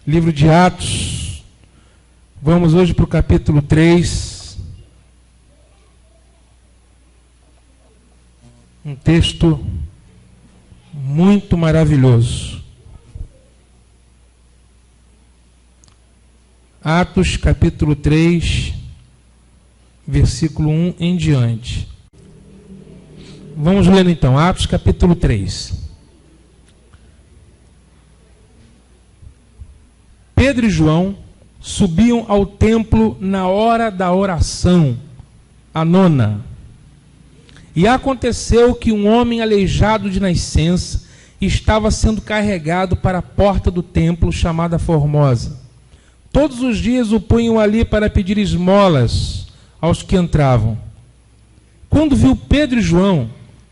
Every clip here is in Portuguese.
livro de Atos. Vamos hoje para o capítulo 3. Um texto muito maravilhoso. Atos, capítulo 3, versículo 1 em diante. Vamos ler então, Atos, capítulo 3. Pedro e João subiam ao templo na hora da oração, a nona. E aconteceu que um homem aleijado de nascença estava sendo carregado para a porta do templo, chamada Formosa. Todos os dias o punham ali para pedir esmolas aos que entravam. Quando viu Pedro e João,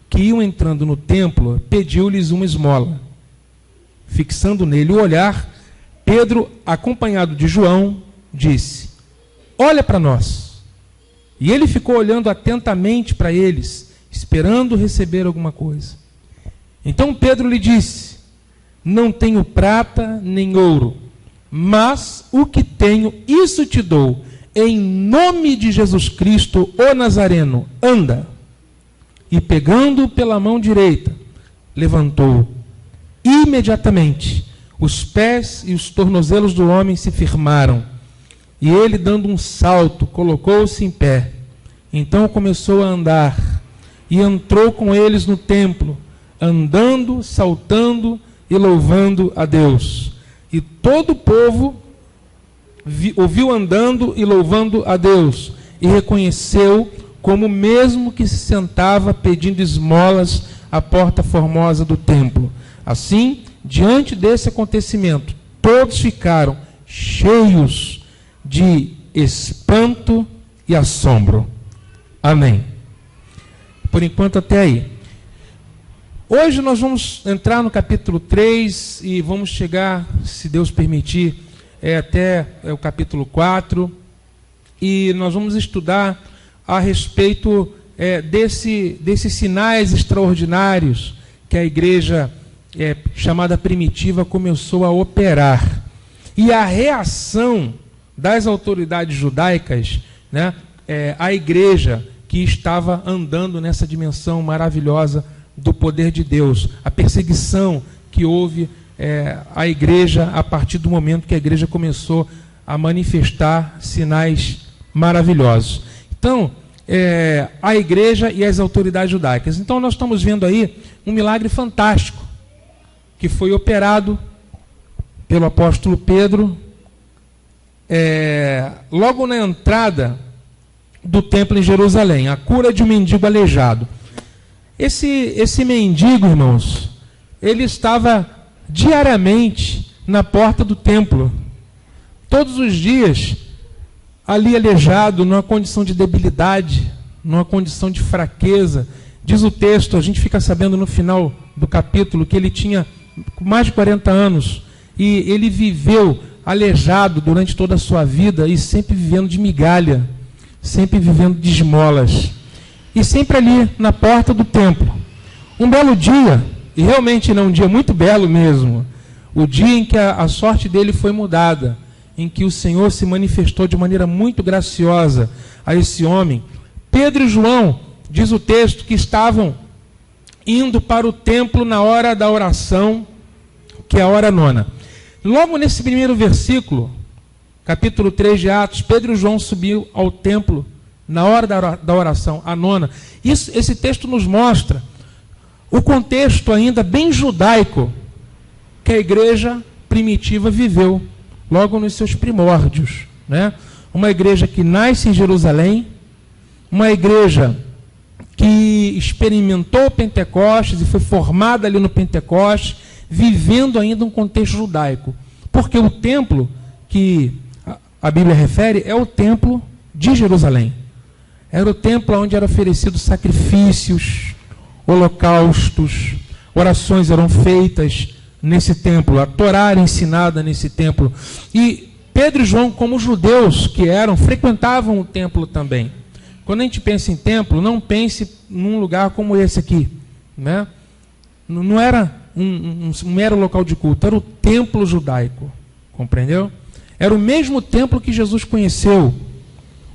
que iam entrando no templo, pediu-lhes uma esmola. Fixando nele o olhar, Pedro, acompanhado de João, disse: olha para nós. E ele ficou olhando atentamente para eles, esperando receber alguma coisa. Então Pedro lhe disse: não tenho prata nem ouro, mas o que tenho, isso te dou. Em nome de Jesus Cristo, o Nazareno, anda. E pegando-o pela mão direita, levantou-o. Imediatamente, os pés e os tornozelos do homem se firmaram. E ele, dando um salto, colocou-se em pé. Então começou a andar. E entrou com eles no templo, andando, saltando e louvando a Deus. E todo o povo o viu andando e louvando a Deus. E reconheceu como mesmo que se sentava pedindo esmolas à porta formosa do templo. Assim, diante desse acontecimento, todos ficaram cheios de espanto e assombro. Amém. Por enquanto, até aí. Hoje nós vamos entrar no capítulo 3 e vamos chegar, se Deus permitir, até o capítulo 4. E nós vamos estudar a respeito desses sinais extraordinários que a igreja chamada primitiva começou a operar. E a reação das autoridades judaicas, né, à igreja que estava andando nessa dimensão maravilhosa do poder de Deus. A perseguição que houve à igreja a partir do momento que a igreja começou a manifestar sinais maravilhosos. Então, a igreja e as autoridades judaicas. Então, nós estamos vendo aí um milagre fantástico que foi operado pelo apóstolo Pedro logo na entrada do templo em Jerusalém, a cura de um mendigo aleijado. Esse mendigo, irmãos, ele estava diariamente na porta do templo, todos os dias, ali aleijado, numa condição de debilidade, numa condição de fraqueza. Diz o texto, a gente fica sabendo no final do capítulo, que ele tinha mais de 40 anos, e ele viveu aleijado durante toda a sua vida, e sempre vivendo de migalha, sempre vivendo de esmolas, e sempre ali na porta do templo. Um belo dia, e realmente não um dia muito belo mesmo, o dia em que a sorte dele foi mudada, em que o Senhor se manifestou de maneira muito graciosa a esse homem. Pedro e João, diz o texto, que estavam indo para o templo na hora da oração, que é a hora nona. Logo nesse primeiro versículo, capítulo 3 de Atos, Pedro e João subiu ao templo na hora da oração, a nona. Esse texto nos mostra o contexto ainda bem judaico que a igreja primitiva viveu, logo nos seus primórdios, né? Uma igreja que nasce em Jerusalém, uma igreja que experimentou o Pentecostes e foi formada ali no Pentecostes, vivendo ainda um contexto judaico. Porque o templo que a Bíblia refere é o templo de Jerusalém. Era o templo onde eram oferecidos sacrifícios, holocaustos, orações eram feitas nesse templo, a Torá era ensinada nesse templo. E Pedro e João, como judeus que eram, frequentavam o templo também. Quando a gente pensa em templo, não pense num lugar como esse aqui, né? Não era um mero local de culto, era o templo judaico, Compreendeu? Era o mesmo templo que Jesus conheceu.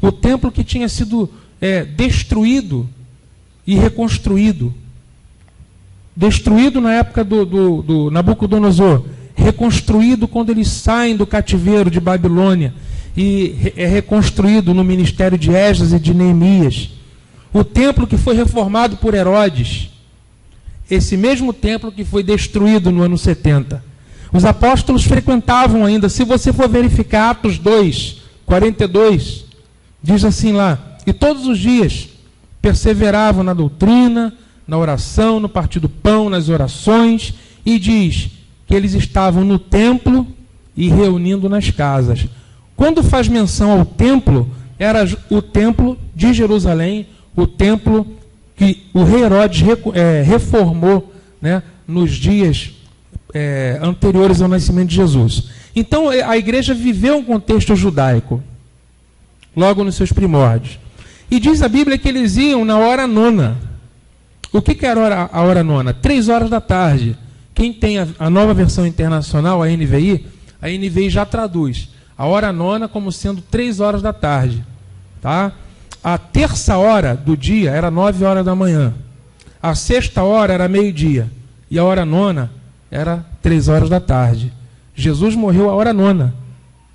O templo que tinha sido destruído e reconstruído. Destruído na época do Nabucodonosor. Reconstruído quando eles saem do cativeiro de Babilônia. E é reconstruído no ministério de Esdras e de Neemias. O templo que foi reformado por Herodes. Esse mesmo templo que foi destruído no ano 70. Os apóstolos frequentavam ainda. Se você for verificar Atos 2, 42, diz assim lá: e todos os dias perseveravam na doutrina, na oração, no partir do pão, nas orações, e diz que eles estavam no templo e reunindo nas casas. Quando faz menção ao templo, era o templo de Jerusalém, o templo que o rei Herodes reformou, né, nos dias anteriores ao nascimento de Jesus. Então a igreja viveu um contexto judaico, logo nos seus primórdios. E diz a Bíblia que eles iam na hora nona. O que era a hora nona? 3 horas da tarde. Quem tem a nova versão internacional, a NVI já traduz a hora nona como sendo 3 horas da tarde. Tá? A terça hora do dia era 9 horas da manhã. A sexta hora era meio-dia. E a hora nona era 3 horas da tarde. Jesus morreu a hora nona,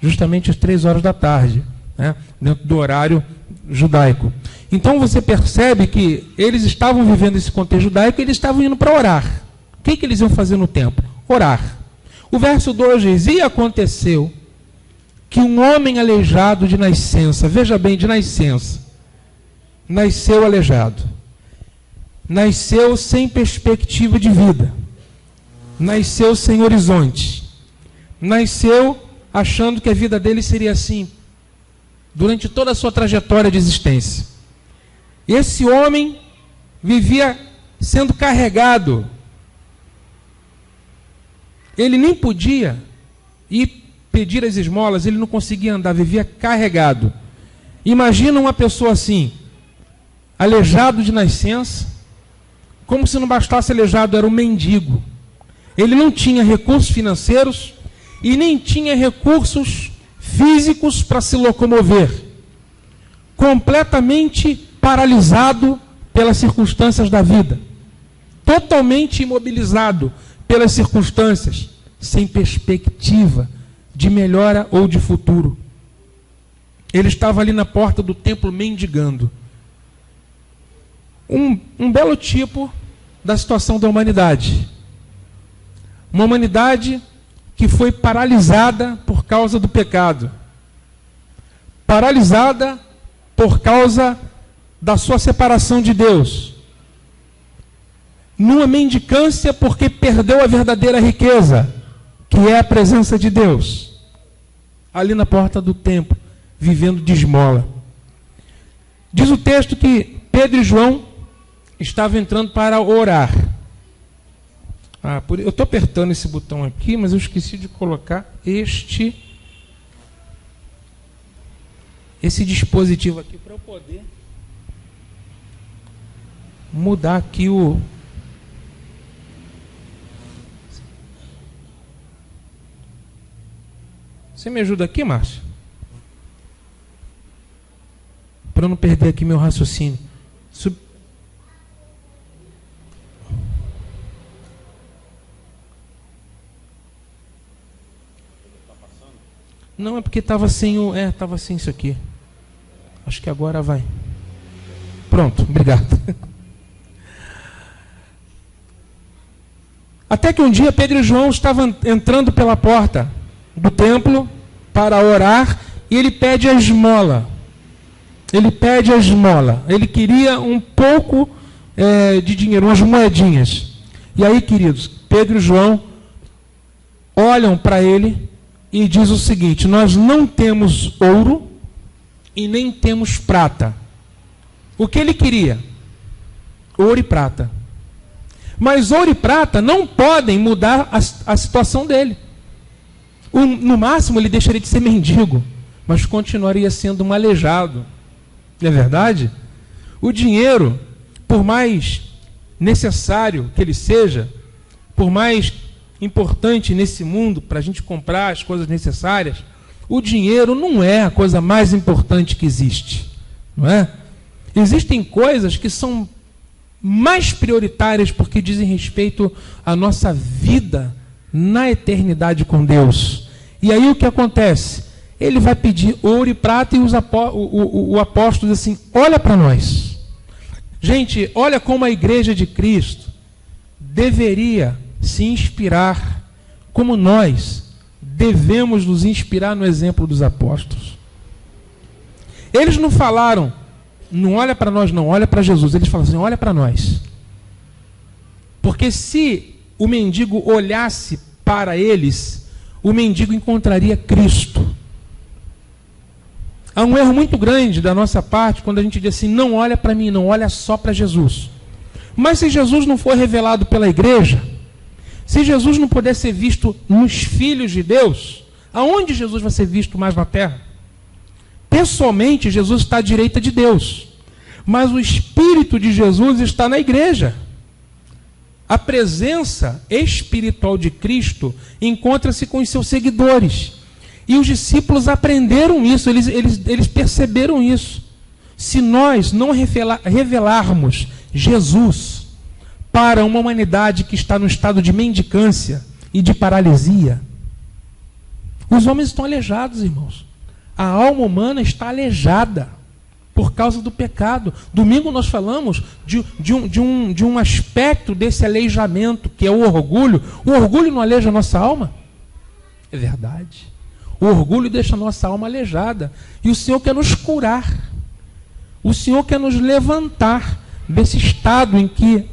justamente às 3 horas da tarde, né, dentro do horário judaico. Então você percebe que eles estavam vivendo esse contexto judaico e eles estavam indo para orar. O que eles iam fazer no templo? Orar. O verso 2 diz: e aconteceu que um homem aleijado de nascença, veja bem, de nascença, nasceu aleijado, nasceu sem perspectiva de vida, nasceu sem horizonte, nasceu achando que a vida dele seria assim, durante toda a sua trajetória de existência. Esse homem vivia sendo carregado. Ele nem podia ir pedir as esmolas, ele não conseguia andar, vivia carregado. Imagina uma pessoa assim, aleijado de nascença, como se não bastasse aleijado, era um mendigo. Ele não tinha recursos financeiros e nem tinha recursos físicos para se locomover. Completamente paralisado pelas circunstâncias da vida. Totalmente imobilizado pelas circunstâncias, sem perspectiva de melhora ou de futuro. Ele estava ali na porta do templo mendigando. Um belo tipo da situação da humanidade. Uma humanidade que foi paralisada por causa do pecado. Paralisada por causa da sua separação de Deus. Numa mendicância porque perdeu a verdadeira riqueza, que é a presença de Deus. Ali na porta do templo, vivendo de esmola. Diz o texto que Pedro e João estavam entrando para orar. Eu estou apertando esse botão aqui, mas eu esqueci de colocar esse dispositivo aqui para eu poder mudar aqui o... Você me ajuda aqui, Márcio? Para eu não perder aqui meu raciocínio. Não, é porque estava sem o... estava sem isso aqui. Acho que agora vai. Pronto, obrigado. Até que um dia Pedro e João estavam entrando pela porta do templo para orar e ele pede a esmola. Ele pede a esmola. Ele queria um pouco de dinheiro, umas moedinhas. E aí, queridos, Pedro e João olham para ele e diz o seguinte: nós não temos ouro e nem temos prata. O que ele queria? Ouro e prata. Mas ouro e prata não podem mudar a situação dele. No máximo ele deixaria de ser mendigo, mas continuaria sendo um aleijado. Não é verdade? O dinheiro, por mais necessário que ele seja, por mais importante nesse mundo para a gente comprar as coisas necessárias, o dinheiro não é a coisa mais importante que existe, não é? Existem coisas que são mais prioritárias porque dizem respeito à nossa vida na eternidade com Deus. E aí o que acontece? Ele vai pedir ouro e prata e o apóstolo diz assim, olha para nós. Gente, olha como a igreja de Cristo deveria se inspirar, como nós devemos nos inspirar no exemplo dos apóstolos. Eles não falaram, não olha para nós não, olha para Jesus. Eles falaram assim, olha para nós. Porque se o mendigo olhasse para eles, o mendigo encontraria Cristo. Há um erro muito grande da nossa parte quando a gente diz assim, não olha para mim, não, olha só para Jesus. Mas se Jesus não for revelado pela igreja, se Jesus não puder ser visto nos filhos de Deus, aonde Jesus vai ser visto mais na terra? Pessoalmente, Jesus está à direita de Deus, mas o Espírito de Jesus está na igreja. A presença espiritual de Cristo encontra-se com os seus seguidores. E os discípulos aprenderam isso, eles perceberam isso. Se nós não revelarmos Jesus para uma humanidade que está no estado de mendicância e de paralisia, os homens estão aleijados, irmãos. A alma humana está aleijada por causa do pecado. Domingo nós falamos de um aspecto desse aleijamento, que é o orgulho. O orgulho não aleija a nossa alma? É verdade. O orgulho deixa a nossa alma aleijada. E o Senhor quer nos curar. O Senhor quer nos levantar desse estado em que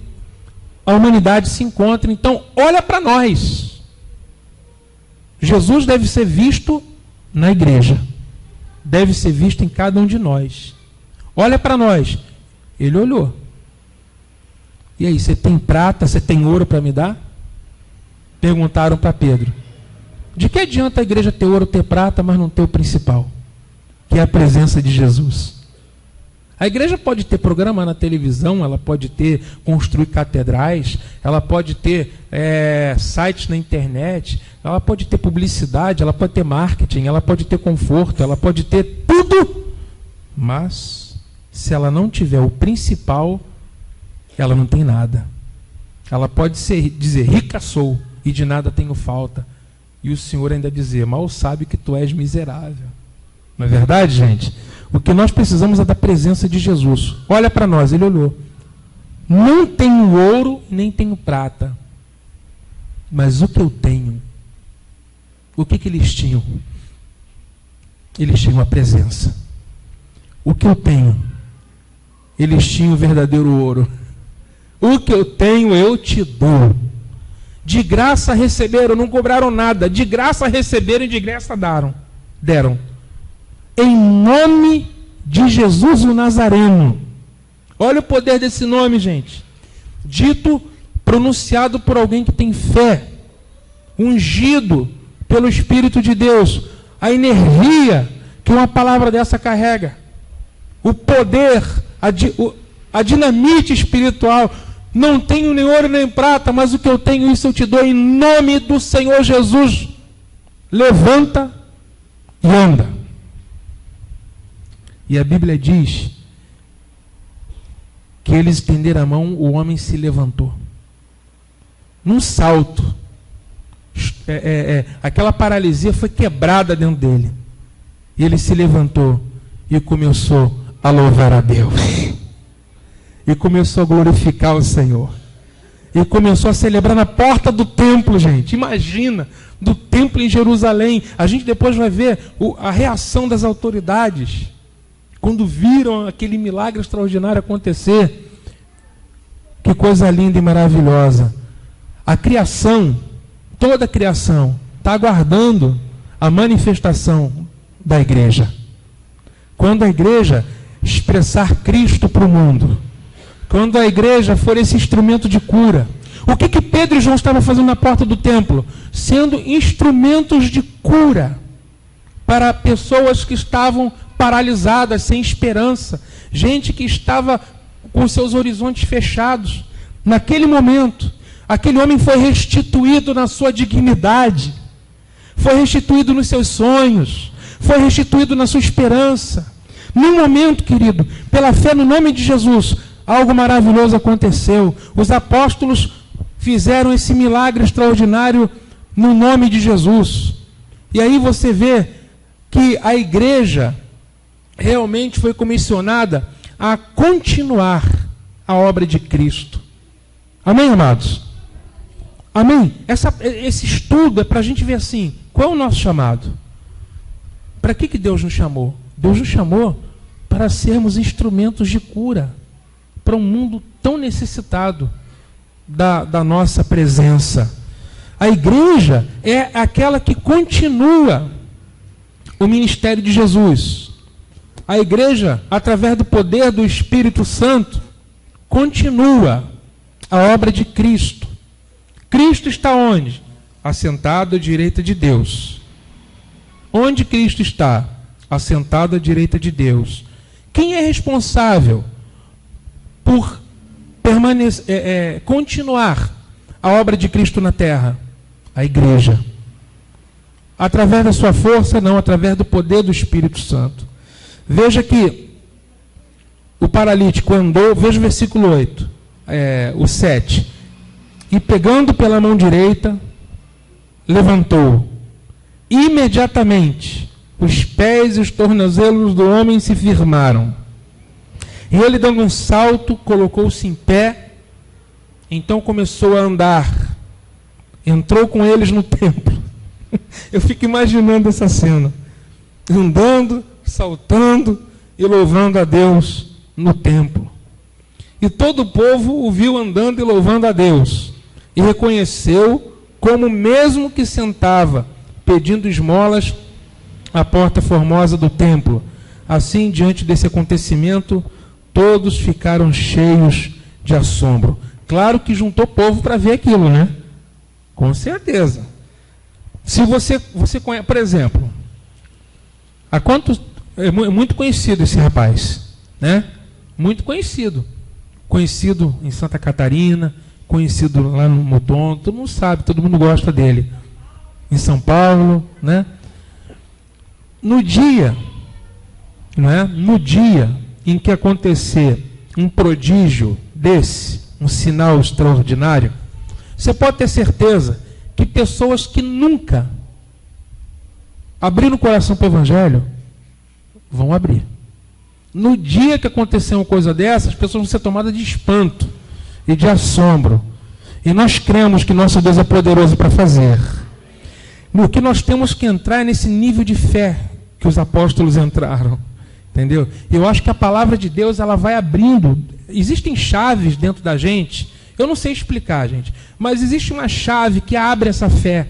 a humanidade se encontra. Então, olha para nós. Jesus deve ser visto na igreja. Deve ser visto em cada um de nós. Olha para nós. Ele olhou. E aí, você tem prata, você tem ouro para me dar? Perguntaram para Pedro. De que adianta a igreja ter ouro, ter prata, mas não ter o principal, que é a presença de Jesus? A igreja pode ter programa na televisão, ela pode construir catedrais, ela pode ter sites na internet, ela pode ter publicidade, ela pode ter marketing, ela pode ter conforto, ela pode ter tudo, mas se ela não tiver o principal, ela não tem nada. Ela pode dizer, rica sou e de nada tenho falta. E o Senhor ainda dizer, mal sabe que tu és miserável. Não é verdade, gente? O que nós precisamos é da presença de Jesus. Olha para nós, ele olhou. Não tenho ouro, nem tenho prata. Mas o que eu tenho? O que eles tinham? Eles tinham a presença. O que eu tenho? Eles tinham o verdadeiro ouro. O que eu tenho, eu te dou. De graça receberam, não cobraram nada. De graça receberam e de graça deram. Em nome de Jesus o Nazareno. Olha o poder desse nome, gente. Dito, pronunciado por alguém que tem fé. Ungido pelo Espírito de Deus. A energia que uma palavra dessa carrega. O poder, a dinamite espiritual. Não tenho nem ouro nem prata, mas o que eu tenho, isso eu te dou em nome do Senhor Jesus. Levanta e anda. E a Bíblia diz que eles estenderam a mão, o homem se levantou. Num salto. Aquela paralisia foi quebrada dentro dele. E ele se levantou e começou a louvar a Deus. E começou a glorificar o Senhor. E começou a celebrar na porta do templo, gente. Imagina, do templo em Jerusalém. A gente depois vai ver a reação das autoridades. Quando viram aquele milagre extraordinário acontecer. Que coisa linda e maravilhosa. A criação, toda a criação, está aguardando a manifestação da igreja. Quando a igreja expressar Cristo para o mundo. Quando a igreja for esse instrumento de cura. O que Pedro e João estavam fazendo na porta do templo? Sendo instrumentos de cura para pessoas que estavam paralisadas, sem esperança. Gente que estava com seus horizontes fechados. Naquele momento, Aquele homem foi restituído na sua dignidade, foi restituído nos seus sonhos, foi restituído na sua esperança. Num momento, querido, pela fé no nome de Jesus, algo maravilhoso aconteceu. Os apóstolos fizeram esse milagre extraordinário no nome de Jesus. E aí você vê que a igreja realmente foi comissionada a continuar a obra de Cristo. Amém, amados? Amém? Esse estudo é para a gente ver assim, qual é o nosso chamado? Para que Deus nos chamou? Deus nos chamou para sermos instrumentos de cura para um mundo tão necessitado da nossa presença. A igreja é aquela que continua o ministério de Jesus. A igreja, através do poder do Espírito Santo, continua a obra de Cristo. Cristo está onde? Assentado à direita de Deus. Onde Cristo está? Assentado à direita de Deus. Quem é responsável por continuar a obra de Cristo na terra? A igreja. Através da sua força? Não, através do poder do Espírito Santo. Veja que o paralítico andou, veja o versículo 8, o 7. E pegando pela mão direita, levantou. Imediatamente, os pés e os tornozelos do homem se firmaram. E ele, dando um salto, colocou-se em pé. Então começou a andar. Entrou com eles no templo. Eu fico imaginando essa cena. Andando, saltando e louvando a Deus no templo. E todo o povo o viu andando e louvando a Deus. E reconheceu como mesmo que sentava, pedindo esmolas à porta formosa do templo. Assim, diante desse acontecimento, todos ficaram cheios de assombro. Claro que juntou povo para ver aquilo, né? Com certeza. Se você conhece, por exemplo, é muito conhecido esse rapaz, né? Muito conhecido. Conhecido em Santa Catarina, conhecido lá no Muton, todo mundo sabe, todo mundo gosta dele. Em São Paulo, né? No dia em que acontecer um prodígio desse, um sinal extraordinário, você pode ter certeza que pessoas que nunca abriram o coração para o Evangelho vão abrir. No dia que acontecer uma coisa dessa, as pessoas vão ser tomadas de espanto e de assombro. E nós cremos que nosso Deus é poderoso para fazer. O que nós temos que entrar é nesse nível de fé que os apóstolos entraram. Entendeu? Eu acho que a palavra de Deus ela vai abrindo. Existem chaves dentro da gente. Eu não sei explicar, gente. Mas existe uma chave que abre essa fé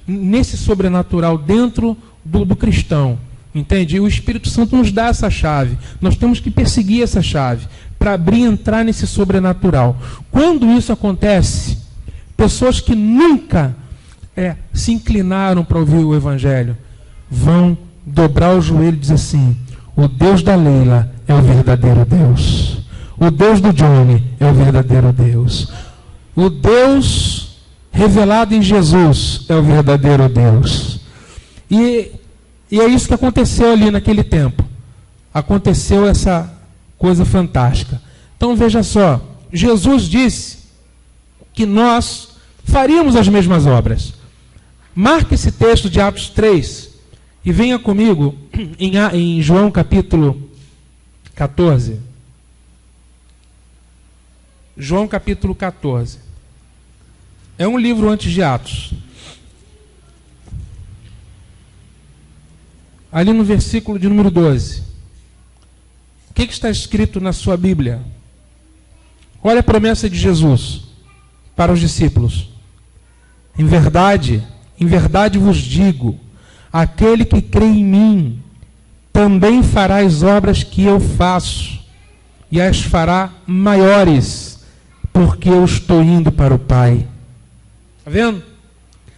nesse sobrenatural dentro do cristão. Entende? E o Espírito Santo nos dá essa chave. Nós temos que perseguir essa chave para abrir e entrar nesse sobrenatural. Quando isso acontece, pessoas que nunca se inclinaram para ouvir o Evangelho vão dobrar o joelho e dizer assim: o Deus da Leila é o verdadeiro Deus. O Deus do Johnny é o verdadeiro Deus. O Deus revelado em Jesus é o verdadeiro Deus. E é isso que aconteceu ali naquele tempo. Aconteceu essa coisa fantástica. Então veja só, Jesus disse que nós faríamos as mesmas obras. Marque esse texto de Atos 3 e venha comigo em João capítulo 14. João capítulo 14. É um livro antes de Atos. Ali no versículo de número 12. O que está escrito na sua Bíblia? Olha a promessa de Jesus para os discípulos. Em verdade vos digo, aquele que crê em mim, também fará as obras que eu faço, e as fará maiores, porque eu estou indo para o Pai. Está vendo?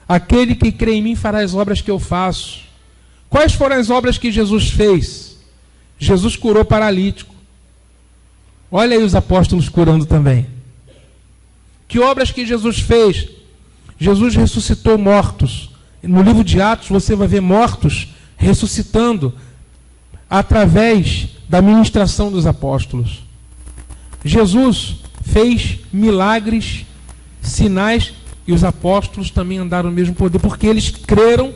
Aquele que crê em mim fará as obras que eu faço. Quais foram as obras que Jesus fez? Jesus curou paralítico. Olha aí os apóstolos curando também. Que obras que Jesus fez? Jesus ressuscitou mortos. No livro de Atos você vai ver mortos ressuscitando através da ministração dos apóstolos. Jesus fez milagres, sinais, e os apóstolos também andaram no mesmo poder, porque eles creram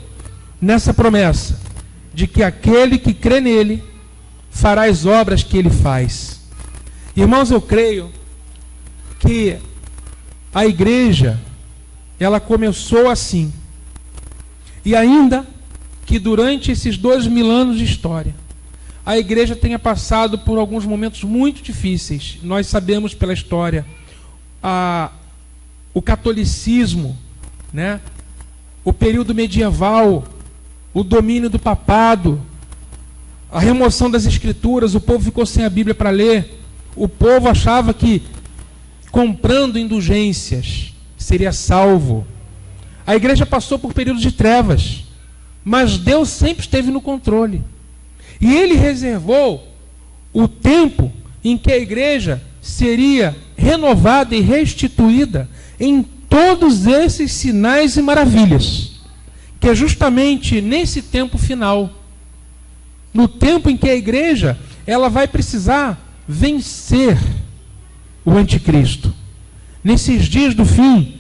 nessa promessa de que aquele que crê nele fará as obras que ele faz. Irmãos, eu creio que a igreja, ela começou assim. E ainda que durante esses 2000 anos de história, a igreja tenha passado por alguns momentos muito difíceis. Nós sabemos pela história o catolicismo, né? O período medieval, o domínio do papado, a remoção das escrituras, o povo ficou sem a Bíblia para ler. O povo achava que comprando indulgências seria salvo. A igreja passou por períodos de trevas, mas Deus sempre esteve no controle. E Ele reservou o tempo em que a igreja seria renovada e restituída em todos esses sinais e maravilhas, que é justamente nesse tempo final, no tempo em que a igreja ela vai precisar vencer o anticristo. Nesses dias do fim,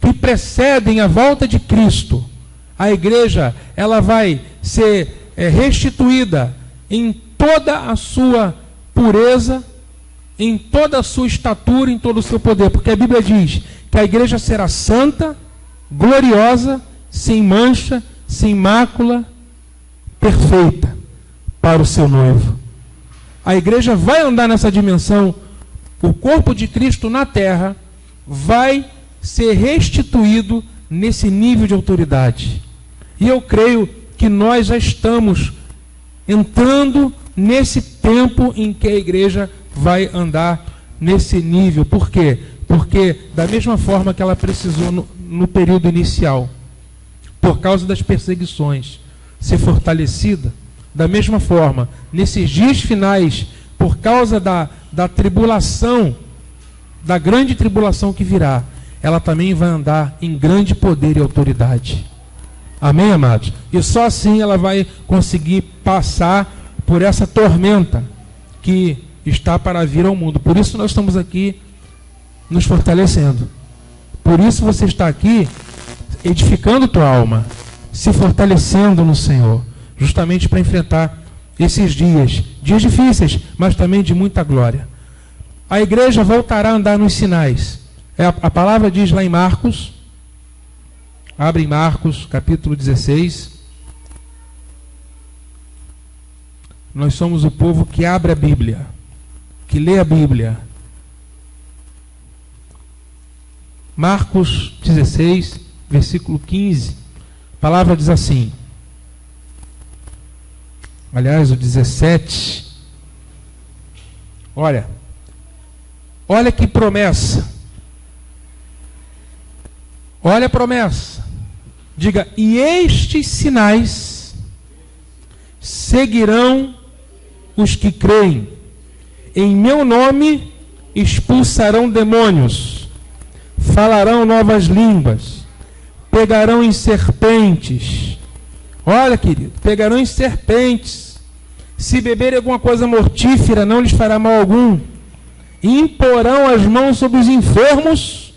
que precedem a volta de Cristo, a igreja ela vai ser restituída em toda a sua pureza, em toda a sua estatura, em todo o seu poder, porque a Bíblia diz que a igreja será santa, gloriosa, sem mancha, sem mácula, perfeita para o seu noivo. A igreja vai andar nessa dimensão. O corpo de Cristo na terra vai ser restituído nesse nível de autoridade. E eu creio que nós já estamos entrando nesse tempo em que a igreja vai andar nesse nível. Por quê? Porque da mesma forma que ela precisou no período inicial, por causa das perseguições, ser fortalecida, da mesma forma, nesses dias finais, por causa da tribulação, da grande tribulação que virá, ela também vai andar em grande poder e autoridade. Amém, amados? E só assim ela vai conseguir passar por essa tormenta que está para vir ao mundo. Por isso nós estamos aqui nos fortalecendo. Por isso você está aqui edificando tua alma, se fortalecendo no Senhor, justamente para enfrentar esses dias difíceis, mas também de muita glória. A igreja voltará a andar nos sinais. A palavra diz lá em Marcos, abre em Marcos, capítulo 16. Nós somos o povo que abre a Bíblia, que lê a Bíblia. Marcos 16, versículo 15. A palavra diz assim. Aliás, o 17. Olha que promessa. Olha a promessa. Diga: e estes sinais seguirão os que creem. Em meu nome expulsarão demônios, falarão novas línguas, pegarão em serpentes. Olha, querido, pegarão em serpentes. Se beberem alguma coisa mortífera, não lhes fará mal algum. Imporão as mãos sobre os enfermos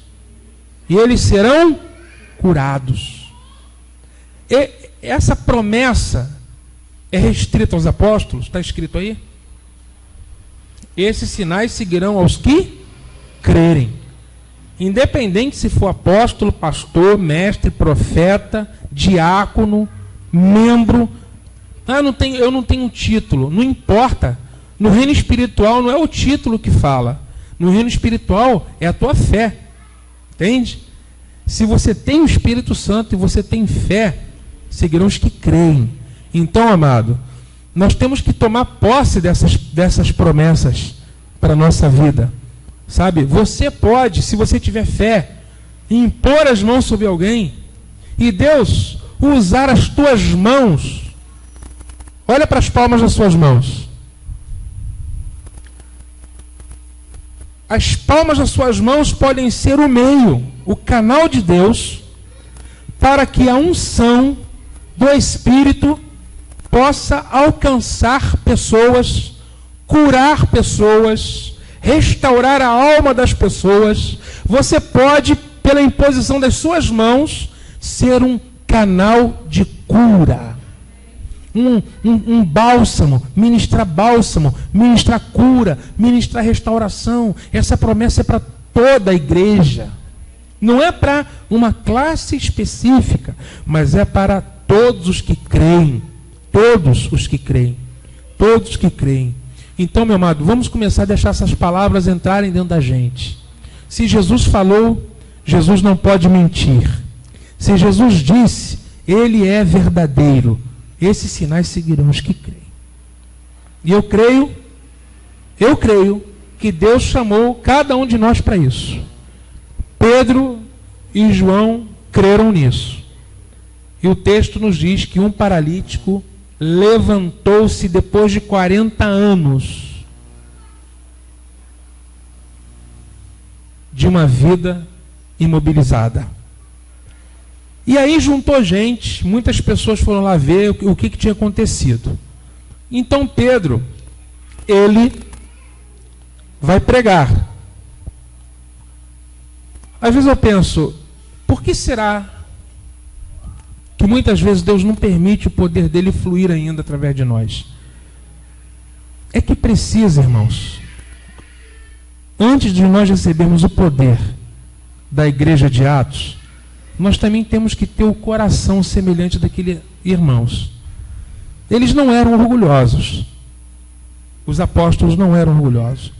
e eles serão curados. E essa promessa é restrita aos apóstolos? Está escrito aí? Esses sinais seguirão aos que crerem. Independente se for apóstolo, pastor, mestre, profeta, diácono, membro. Eu não tenho título. Não importa. No reino espiritual não é o título que fala. No reino espiritual é a tua fé. Entende? Se você tem o Espírito Santo e você tem fé, seguirão os que creem. Então, amado, nós temos que tomar posse dessas promessas para a nossa vida. Sabe? Você pode, se você tiver fé, impor as mãos sobre alguém e Deus usar as tuas mãos. Olha para as palmas das suas mãos. As palmas das suas mãos podem ser o meio, o canal de Deus, para que a unção do Espírito possa alcançar pessoas, curar pessoas, restaurar a alma das pessoas. Você pode, pela imposição das suas mãos, ser um canal de cura. Um bálsamo, ministrar cura, ministrar restauração. Essa promessa é para toda a igreja. Não é para uma classe específica, mas é para todos os que creem. Todos os que creem. Todos que creem. Então, meu amado, vamos começar a deixar essas palavras entrarem dentro da gente. Se Jesus falou, Jesus não pode mentir. Se Jesus disse, Ele é verdadeiro. Esses sinais seguirão os que creem. E eu creio que Deus chamou cada um de nós para isso. Pedro e João creram nisso. E o texto nos diz que um paralítico levantou-se depois de 40 anos de uma vida imobilizada. E aí juntou gente, muitas pessoas foram lá ver o que tinha acontecido. Então Pedro, ele vai pregar. Às vezes eu penso, por que será que muitas vezes Deus não permite o poder dele fluir ainda através de nós? É que precisa, irmãos, antes de nós recebermos o poder da igreja de Atos, nós também temos que ter o coração semelhante daqueles irmãos. Eles não eram orgulhosos. Os apóstolos não eram orgulhosos.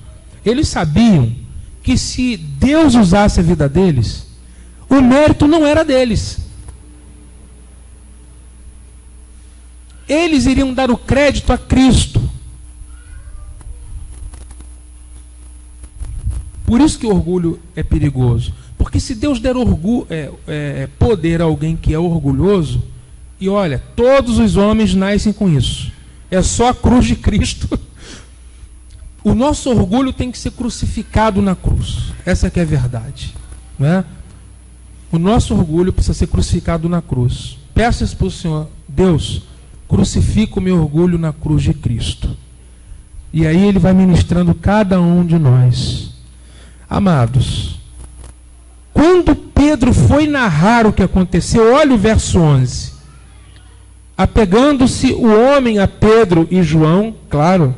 Eles sabiam que se Deus usasse a vida deles, o mérito não era deles. Eles iriam dar o crédito a Cristo. Por isso que o orgulho é perigoso. Porque se Deus der poder a alguém que é orgulhoso, e olha, todos os homens nascem com isso. É só a cruz de Cristo. O nosso orgulho tem que ser crucificado na cruz. Essa que é a verdade. Não é? O nosso orgulho precisa ser crucificado na cruz. Peça isso para o Senhor. Deus, crucifica o meu orgulho na cruz de Cristo. E aí Ele vai ministrando cada um de nós. Amados, quando Pedro foi narrar o que aconteceu, olha o verso 11. Apegando-se o homem a Pedro e João, claro,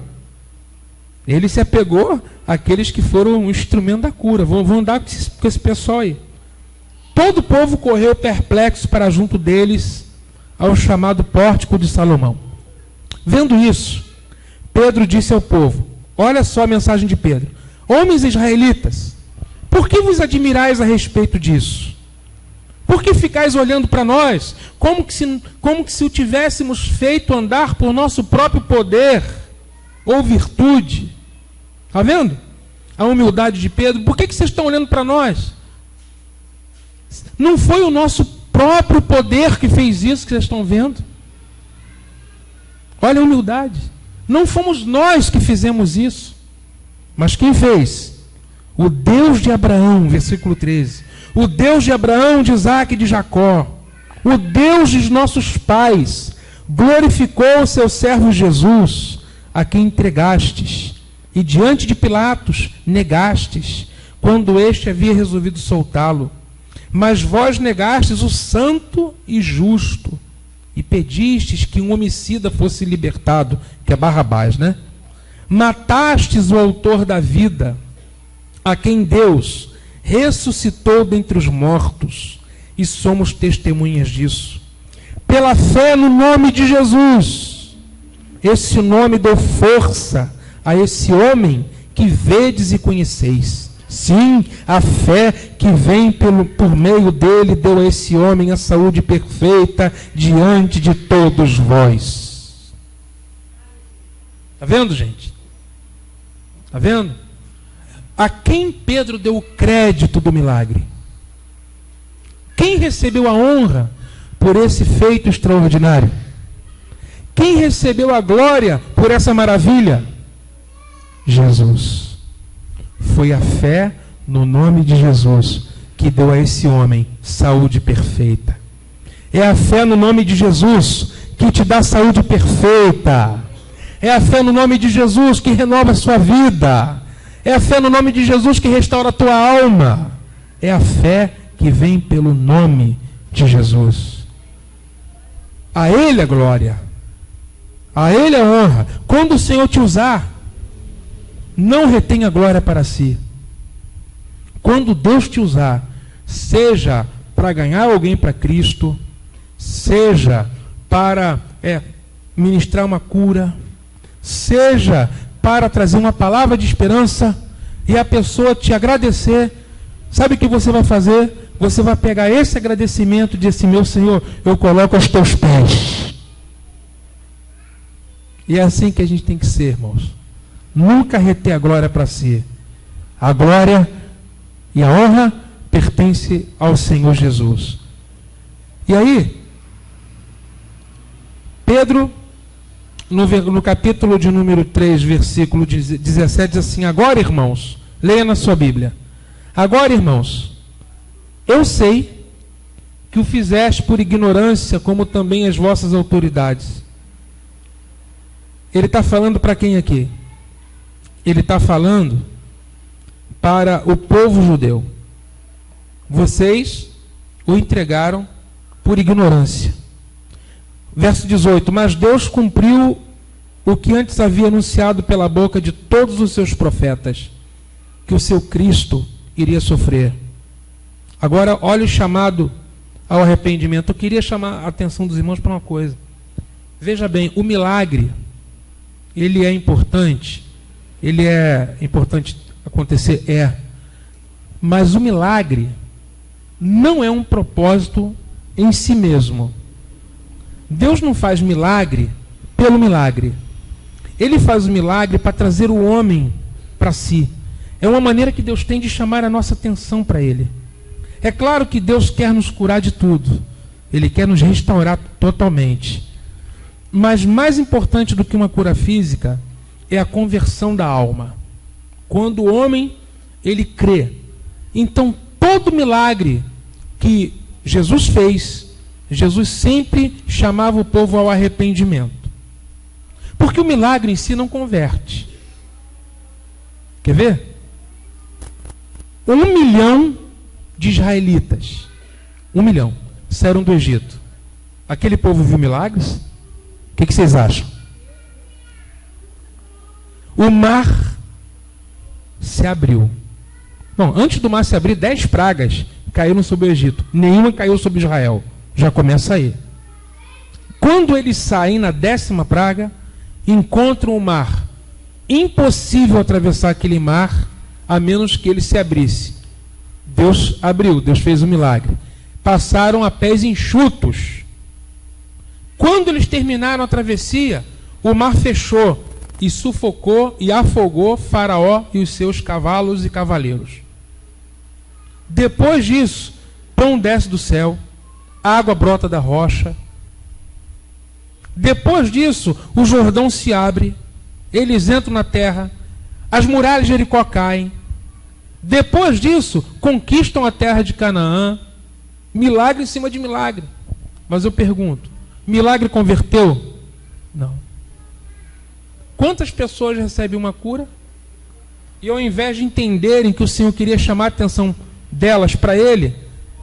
ele se apegou àqueles que foram um instrumento da cura. Vão andar com esse pessoal aí. Todo o povo correu perplexo para junto deles, ao chamado pórtico de Salomão. Vendo isso, Pedro disse ao povo, olha só a mensagem de Pedro: homens israelitas, por que vos admirais a respeito disso? Por que ficais olhando para nós, como que se o tivéssemos feito andar por nosso próprio poder ou virtude? Está vendo a humildade de Pedro? Por que vocês estão olhando para nós? Não foi o nosso próprio poder que fez isso que vocês estão vendo? Olha a humildade. Não fomos nós que fizemos isso. Mas quem fez? O Deus de Abraão, versículo 13. O Deus de Abraão, de Isaque e de Jacó. O Deus dos nossos pais glorificou o seu servo Jesus, a quem entregastes, e diante de Pilatos negastes, quando este havia resolvido soltá-lo. Mas vós negastes o santo e justo, e pedistes que um homicida fosse libertado, que é Barrabás, né? Matastes o autor da vida, a quem Deus ressuscitou dentre os mortos, e somos testemunhas disso. Pela fé no nome de Jesus, esse nome deu força a esse homem que vedes e conheceis. Sim, a fé que vem por meio dele deu a esse homem a saúde perfeita diante de todos vós. Está vendo, gente? Está vendo? A quem Pedro deu o crédito do milagre? Quem recebeu a honra por esse feito extraordinário? Quem recebeu a glória por essa maravilha? Jesus. Foi a fé no nome de Jesus que deu a esse homem saúde perfeita. É a fé no nome de Jesus que te dá saúde perfeita. É a fé no nome de Jesus que renova a sua vida. É a fé no nome de Jesus que restaura a tua alma. É a fé que vem pelo nome de Jesus. A Ele a glória. A Ele a honra. Quando o Senhor te usar, não retenha glória para si. Quando Deus te usar, seja para ganhar alguém para Cristo, seja para ministrar uma cura, seja para trazer uma palavra de esperança e a pessoa te agradecer, sabe o que você vai fazer? Você vai pegar esse agradecimento e dizer assim: meu Senhor, eu coloco aos teus pés. E é assim que a gente tem que ser, irmãos. Nunca reter a glória para si. A glória e a honra pertence ao Senhor Jesus. E aí, Pedro, no capítulo de número 3, versículo 17, diz assim: agora, irmãos, leia na sua Bíblia. Agora, irmãos, eu sei que o fizeste por ignorância, como também as vossas autoridades. Ele está falando para quem aqui? Ele está falando para o povo judeu. Vocês o entregaram por ignorância. Verso 18: mas Deus cumpriu o que antes havia anunciado pela boca de todos os seus profetas, que o seu Cristo iria sofrer. Agora, olha o chamado ao arrependimento. Eu queria chamar a atenção dos irmãos para uma coisa. Veja bem, o milagre, ele é importante. Ele é importante acontecer, mas o milagre não é um propósito em si mesmo. Deus não faz milagre pelo milagre. Ele faz o milagre para trazer o homem para si. É uma maneira que Deus tem de chamar a nossa atenção para Ele. É claro que Deus quer nos curar de tudo. Ele quer nos restaurar totalmente. Mas mais importante do que uma cura física é a conversão da alma. Quando o homem, ele crê. Então, todo milagre que Jesus fez, Jesus sempre chamava o povo ao arrependimento. Porque o milagre em si não converte. Quer ver? 1 milhão de israelitas, 1 milhão, saíram do Egito. Aquele povo viu milagres? O que vocês acham? O mar se abriu. Bom, antes do mar se abrir, 10 pragas caíram sobre o Egito. Nenhuma caiu sobre Israel. Já começa aí. Quando eles saem na 10ª praga, encontram o mar. Impossível atravessar aquele mar, a menos que ele se abrisse. Deus abriu, Deus fez um milagre. Passaram a pés enxutos. Quando eles terminaram a travessia, o mar fechou e sufocou e afogou Faraó e os seus cavalos e cavaleiros. Depois disso, pão desce do céu, água brota da rocha. Depois disso, o Jordão se abre, eles entram na terra, as muralhas de Jericó caem. Depois disso, conquistam a terra de Canaã. Milagre em cima de milagre. Mas eu pergunto, milagre converteu? Não. Quantas pessoas recebem uma cura e ao invés de entenderem que o Senhor queria chamar a atenção delas para Ele,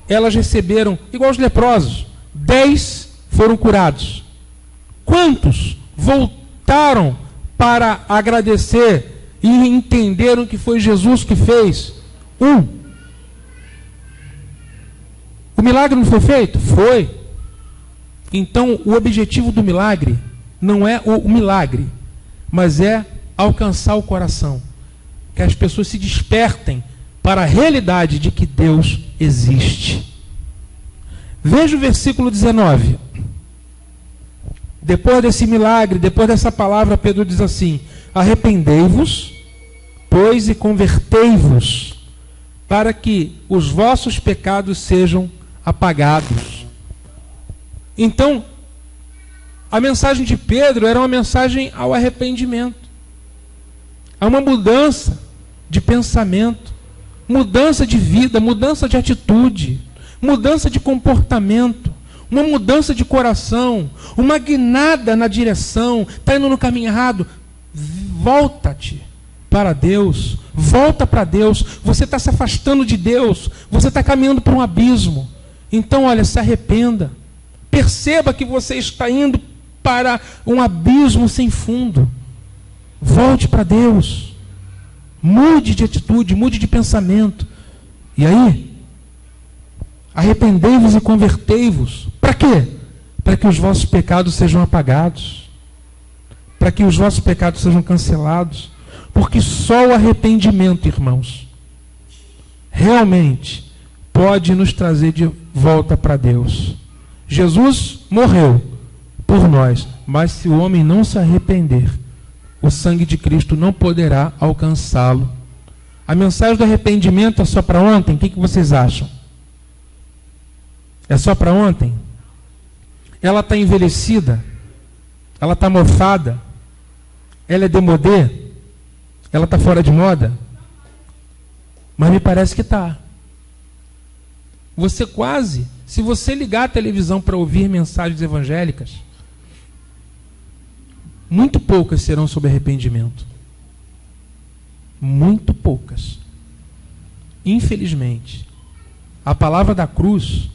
elas receberam, igual os leprosos, 10 foram curados. Quantos voltaram para agradecer e entenderam que foi Jesus que fez? 1. O milagre não foi feito? Foi. Então, o objetivo do milagre não é o milagre, mas é alcançar o coração. Que as pessoas se despertem para a realidade de que Deus existe. Veja o versículo 19. Depois desse milagre, depois dessa palavra, Pedro diz assim: arrependei-vos, pois, e convertei-vos, para que os vossos pecados sejam apagados. Então, a mensagem de Pedro era uma mensagem ao arrependimento, a uma mudança, de pensamento, mudança de vida, mudança de atitude, mudança de comportamento, uma mudança de coração, uma guinada na direção. Está indo no caminho errado? Volta-te para Deus, volta para Deus. Você está se afastando de Deus, você está caminhando para um abismo. Então, olha, se arrependa. Perceba que você está indo para um abismo sem fundo. Volte para Deus. Mude de atitude, mude de pensamento. E aí, arrependei-vos e convertei-vos. Para quê? Para que os vossos pecados sejam apagados. Para que os vossos pecados sejam cancelados. Porque só o arrependimento, irmãos, realmente pode nos trazer de volta para Deus. Jesus morreu por nós, mas se o homem não se arrepender, o sangue de Cristo não poderá alcançá-lo. A mensagem do arrependimento é só para ontem? O que vocês acham? É só para ontem? Ela está envelhecida? Ela está mofada? Ela é demodê? Ela está fora de moda? Mas me parece que está. Você quase, se você ligar a televisão para ouvir mensagens evangélicas, muito poucas serão sobre arrependimento. Muito poucas. Infelizmente, a palavra da cruz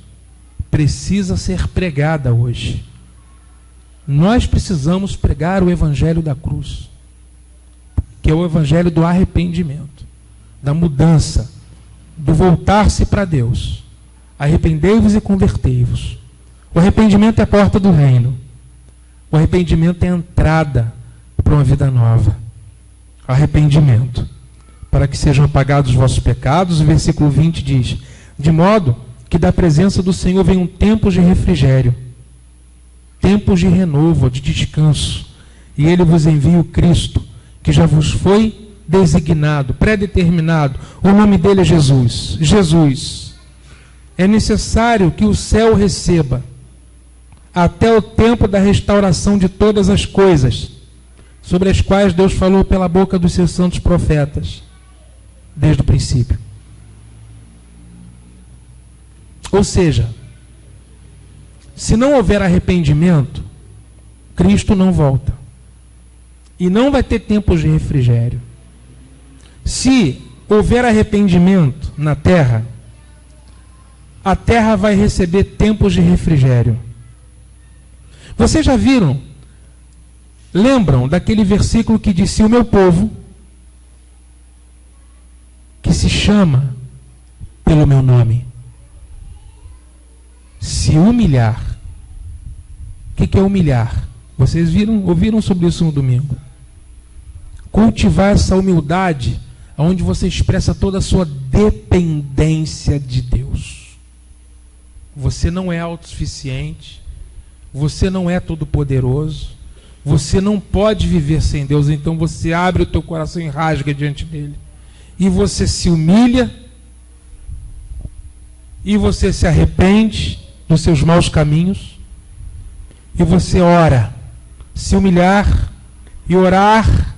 precisa ser pregada hoje. Nós precisamos pregar o evangelho da cruz, que é o evangelho do arrependimento, da mudança, do voltar-se para Deus. Arrependei-vos e convertei-vos. O arrependimento é a porta do reino. O arrependimento é a entrada para uma vida nova. Arrependimento, para que sejam apagados os vossos pecados. O versículo 20 diz: de modo que da presença do Senhor venham tempos de refrigério, tempos de renovo, de descanso, e Ele vos envia o Cristo, que já vos foi designado, predeterminado. O nome dele é Jesus. Jesus. É necessário que o céu receba, até o tempo da restauração de todas as coisas, sobre as quais Deus falou pela boca dos seus santos profetas, desde o princípio. Ou seja, se não houver arrependimento, Cristo não volta. E não vai ter tempos de refrigério. Se houver arrependimento na terra, a terra vai receber tempos de refrigério. Vocês já viram? Lembram daquele versículo que disse: o meu povo, que se chama pelo meu nome, se humilhar. O que é humilhar? Vocês ouviram sobre isso no domingo. Cultivar essa humildade, onde você expressa toda a sua dependência de Deus. Você não é autossuficiente, você não é todo-poderoso, você não pode viver sem Deus. Então você abre o teu coração e rasga diante dele, e você se humilha, e você se arrepende dos seus maus caminhos, e você ora. Se humilhar e orar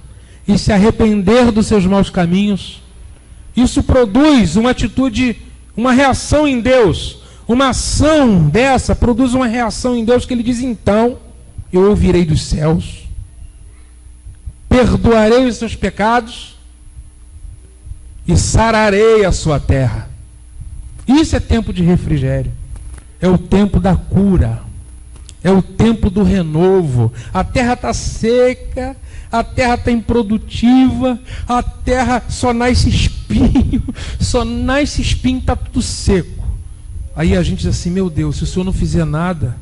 e se arrepender dos seus maus caminhos, isso produz uma atitude, uma reação em Deus. Uma ação dessa produz uma reação em Deus, que ele diz: então eu ouvirei dos céus, perdoarei os seus pecados e sararei a sua terra. Isso é tempo de refrigério. É o tempo da cura. É o tempo do renovo. A terra está seca, a terra está improdutiva, a terra só nasce espinho, está tudo seco. Aí a gente diz assim: meu Deus, se o Senhor não fizer nada,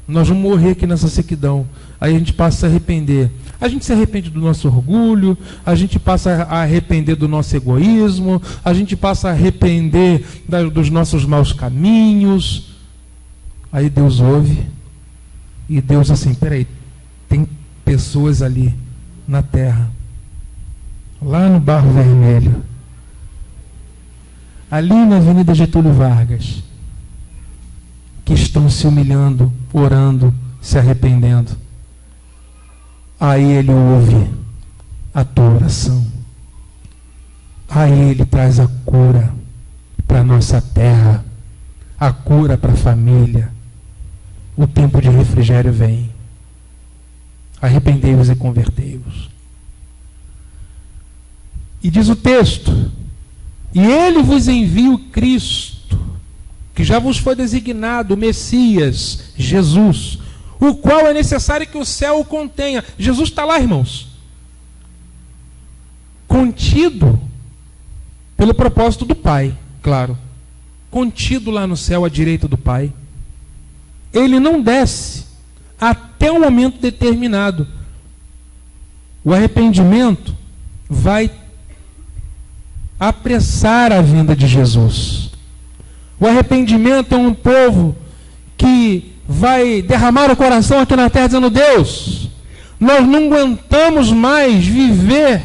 nós vamos morrer aqui nessa sequidão. Aí a gente passa a se arrepender. A gente se arrepende do nosso orgulho, a gente passa a arrepender do nosso egoísmo, a gente passa a arrepender dos nossos maus caminhos. Aí Deus ouve, e Deus assim: peraí, tem pessoas ali na terra, lá no Barro Vermelho, ali na Avenida Getúlio Vargas, que estão se humilhando, orando, se arrependendo. Aí ele ouve a tua oração. Aí Ele traz a cura para a nossa terra, a cura para a família. O tempo de refrigério vem. Arrependei-vos e convertei-vos. E diz o texto: e Ele vos envia o Cristo, que já vos foi designado, o Messias, Jesus, o qual é necessário que o céu o contenha. Jesus está lá, irmãos, contido pelo propósito do Pai, claro, contido lá no céu à direita do Pai. Ele não desce até um momento determinado. O arrependimento vai apressar a vinda de Jesus. O arrependimento é um povo que vai derramar o coração aqui na terra dizendo: Deus, nós não aguentamos mais viver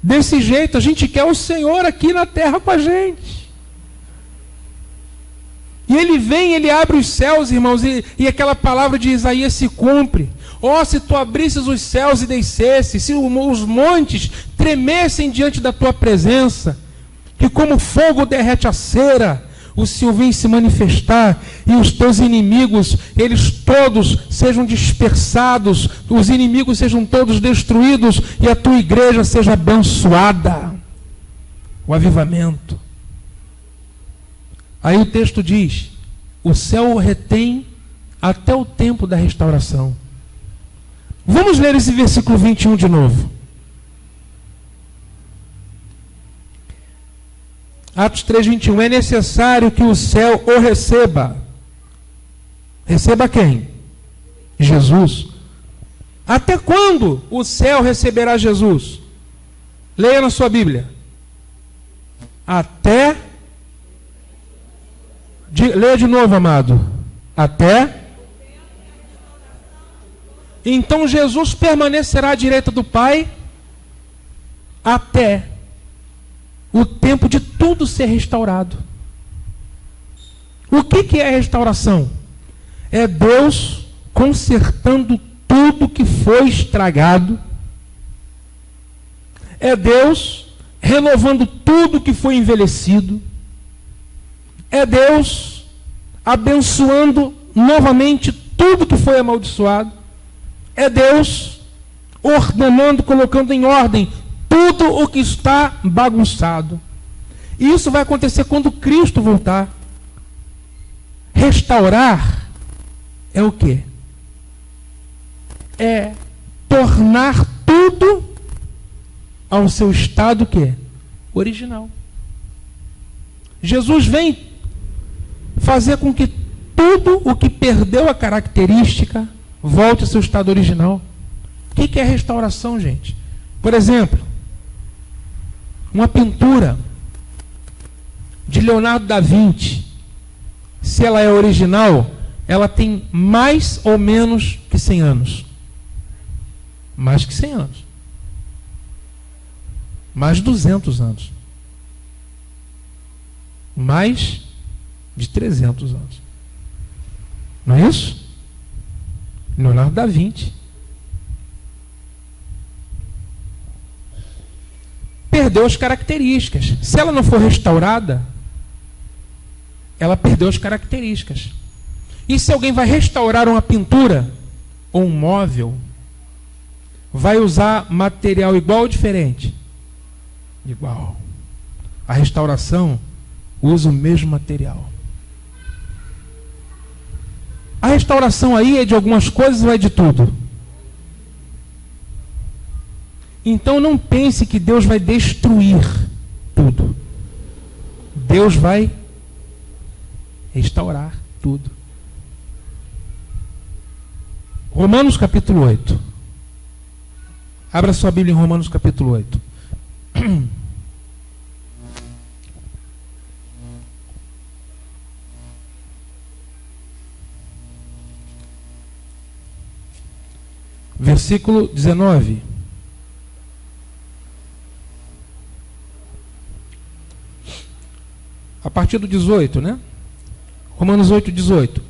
desse jeito, a gente quer o Senhor aqui na terra com a gente. E Ele vem, Ele abre os céus, irmãos, e aquela palavra de Isaías se cumpre. Ó, se tu abrisses os céus e descesses, se os montes tremessem diante da tua presença, que como fogo derrete a cera, o Senhor vem se manifestar, e os teus inimigos, eles todos sejam dispersados, os inimigos sejam todos destruídos, e a tua igreja seja abençoada. O avivamento. Aí o texto diz: o céu o retém até o tempo da restauração. Vamos ler esse versículo 21 de novo. Atos 3:21. É necessário que o céu o receba. Receba quem? Jesus. Até quando o céu receberá Jesus? Leia na sua Bíblia. Até. Leia de novo, amado. Até. Então Jesus permanecerá à direita do Pai até o tempo de tudo ser restaurado. O que é restauração? É Deus consertando tudo que foi estragado. É Deus renovando tudo que foi envelhecido. É Deus abençoando novamente tudo que foi amaldiçoado. É Deus ordenando, colocando em ordem tudo o que está bagunçado. E isso vai acontecer quando Cristo voltar. Restaurar é o quê? É tornar tudo ao seu estado quê? Original. Jesus vem fazer com que tudo o que perdeu a característica volte ao seu estado original. O que é restauração, gente? Por exemplo, uma pintura de Leonardo da Vinci, se ela é original, ela tem mais ou menos que 100 anos. Mais que 100 anos. Mais de 200 anos. Mais de 300 anos. Não é isso? Leonardo da Vinci. Perdeu as características. Se ela não for restaurada, ela perdeu as características. E se alguém vai restaurar uma pintura ou um móvel, vai usar material igual ou diferente? Igual. A restauração usa o mesmo material. A restauração aí é de algumas coisas ou é de tudo? Então não pense que Deus vai destruir tudo. Deus vai restaurar tudo. Romanos capítulo 8. Abra sua Bíblia em Romanos capítulo 8. Versículo 19. A partir do 18, né? Romanos 8, 18.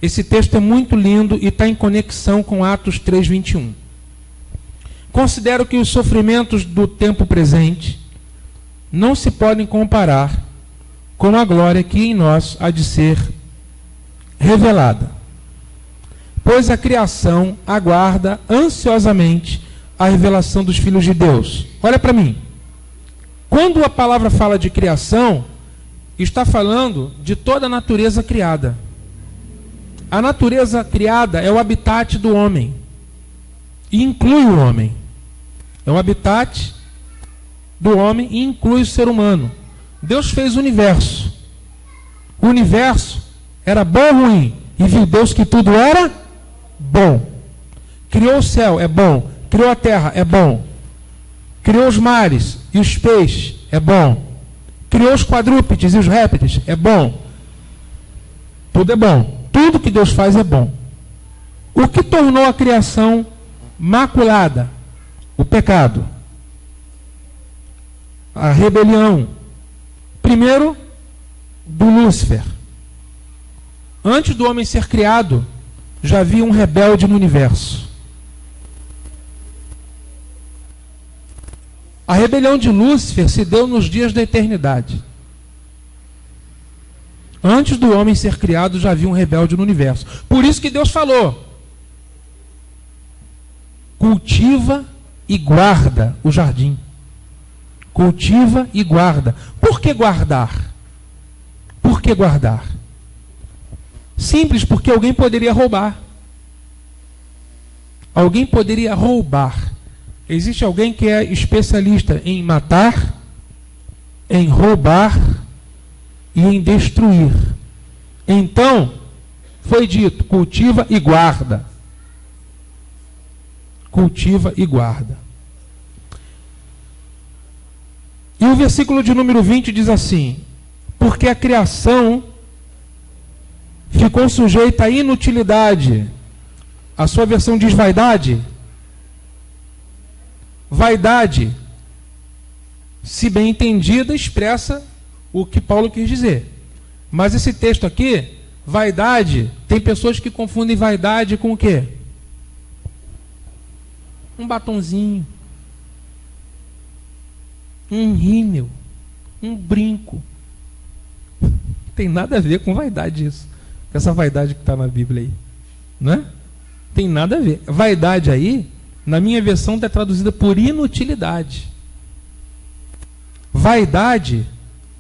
Esse texto é muito lindo e está em conexão com Atos 3, 21. Considero que os sofrimentos do tempo presente não se podem comparar com a glória que em nós há de ser revelada. Pois a criação aguarda ansiosamente a revelação dos filhos de Deus. Olha para mim. Quando a palavra fala de criação, está falando de toda a natureza criada. A natureza criada é o habitat do homem. E inclui o homem. É o habitat do homem e inclui o ser humano. Deus fez o universo. O universo era bom ou ruim? E viu Deus que tudo era bom. Criou o céu, é bom. Criou a terra, é bom. Criou os mares e os peixes, é bom. Criou os quadrúpedes e os répteis, é bom. Tudo é bom. Tudo que Deus faz é bom. O que tornou a criação maculada? O pecado. A rebelião. Primeiro, do Lúcifer. Antes do homem ser criado, já havia um rebelde no universo. A rebelião de Lúcifer se deu nos dias da eternidade. Antes do homem ser criado, já havia um rebelde no universo. Por isso que Deus falou: cultiva e guarda o jardim. Cultiva e guarda. Por que guardar? Por que guardar? Simples, porque alguém poderia roubar. Alguém poderia roubar. Existe alguém que é especialista em matar, em roubar e em destruir. Então, foi dito: cultiva e guarda. Cultiva e guarda. E o versículo de número 20 diz assim: porque a criação ficou sujeita à inutilidade. A sua versão diz vaidade. Vaidade, se bem entendida, expressa o que Paulo quis dizer. Mas esse texto aqui, vaidade, tem pessoas que confundem vaidade com o quê? Um batonzinho, um rímel, um brinco. Não tem nada a ver com vaidade isso. Com essa vaidade que está na Bíblia aí. Não é? Tem nada a ver. Vaidade aí, na minha versão, está traduzida por inutilidade. Vaidade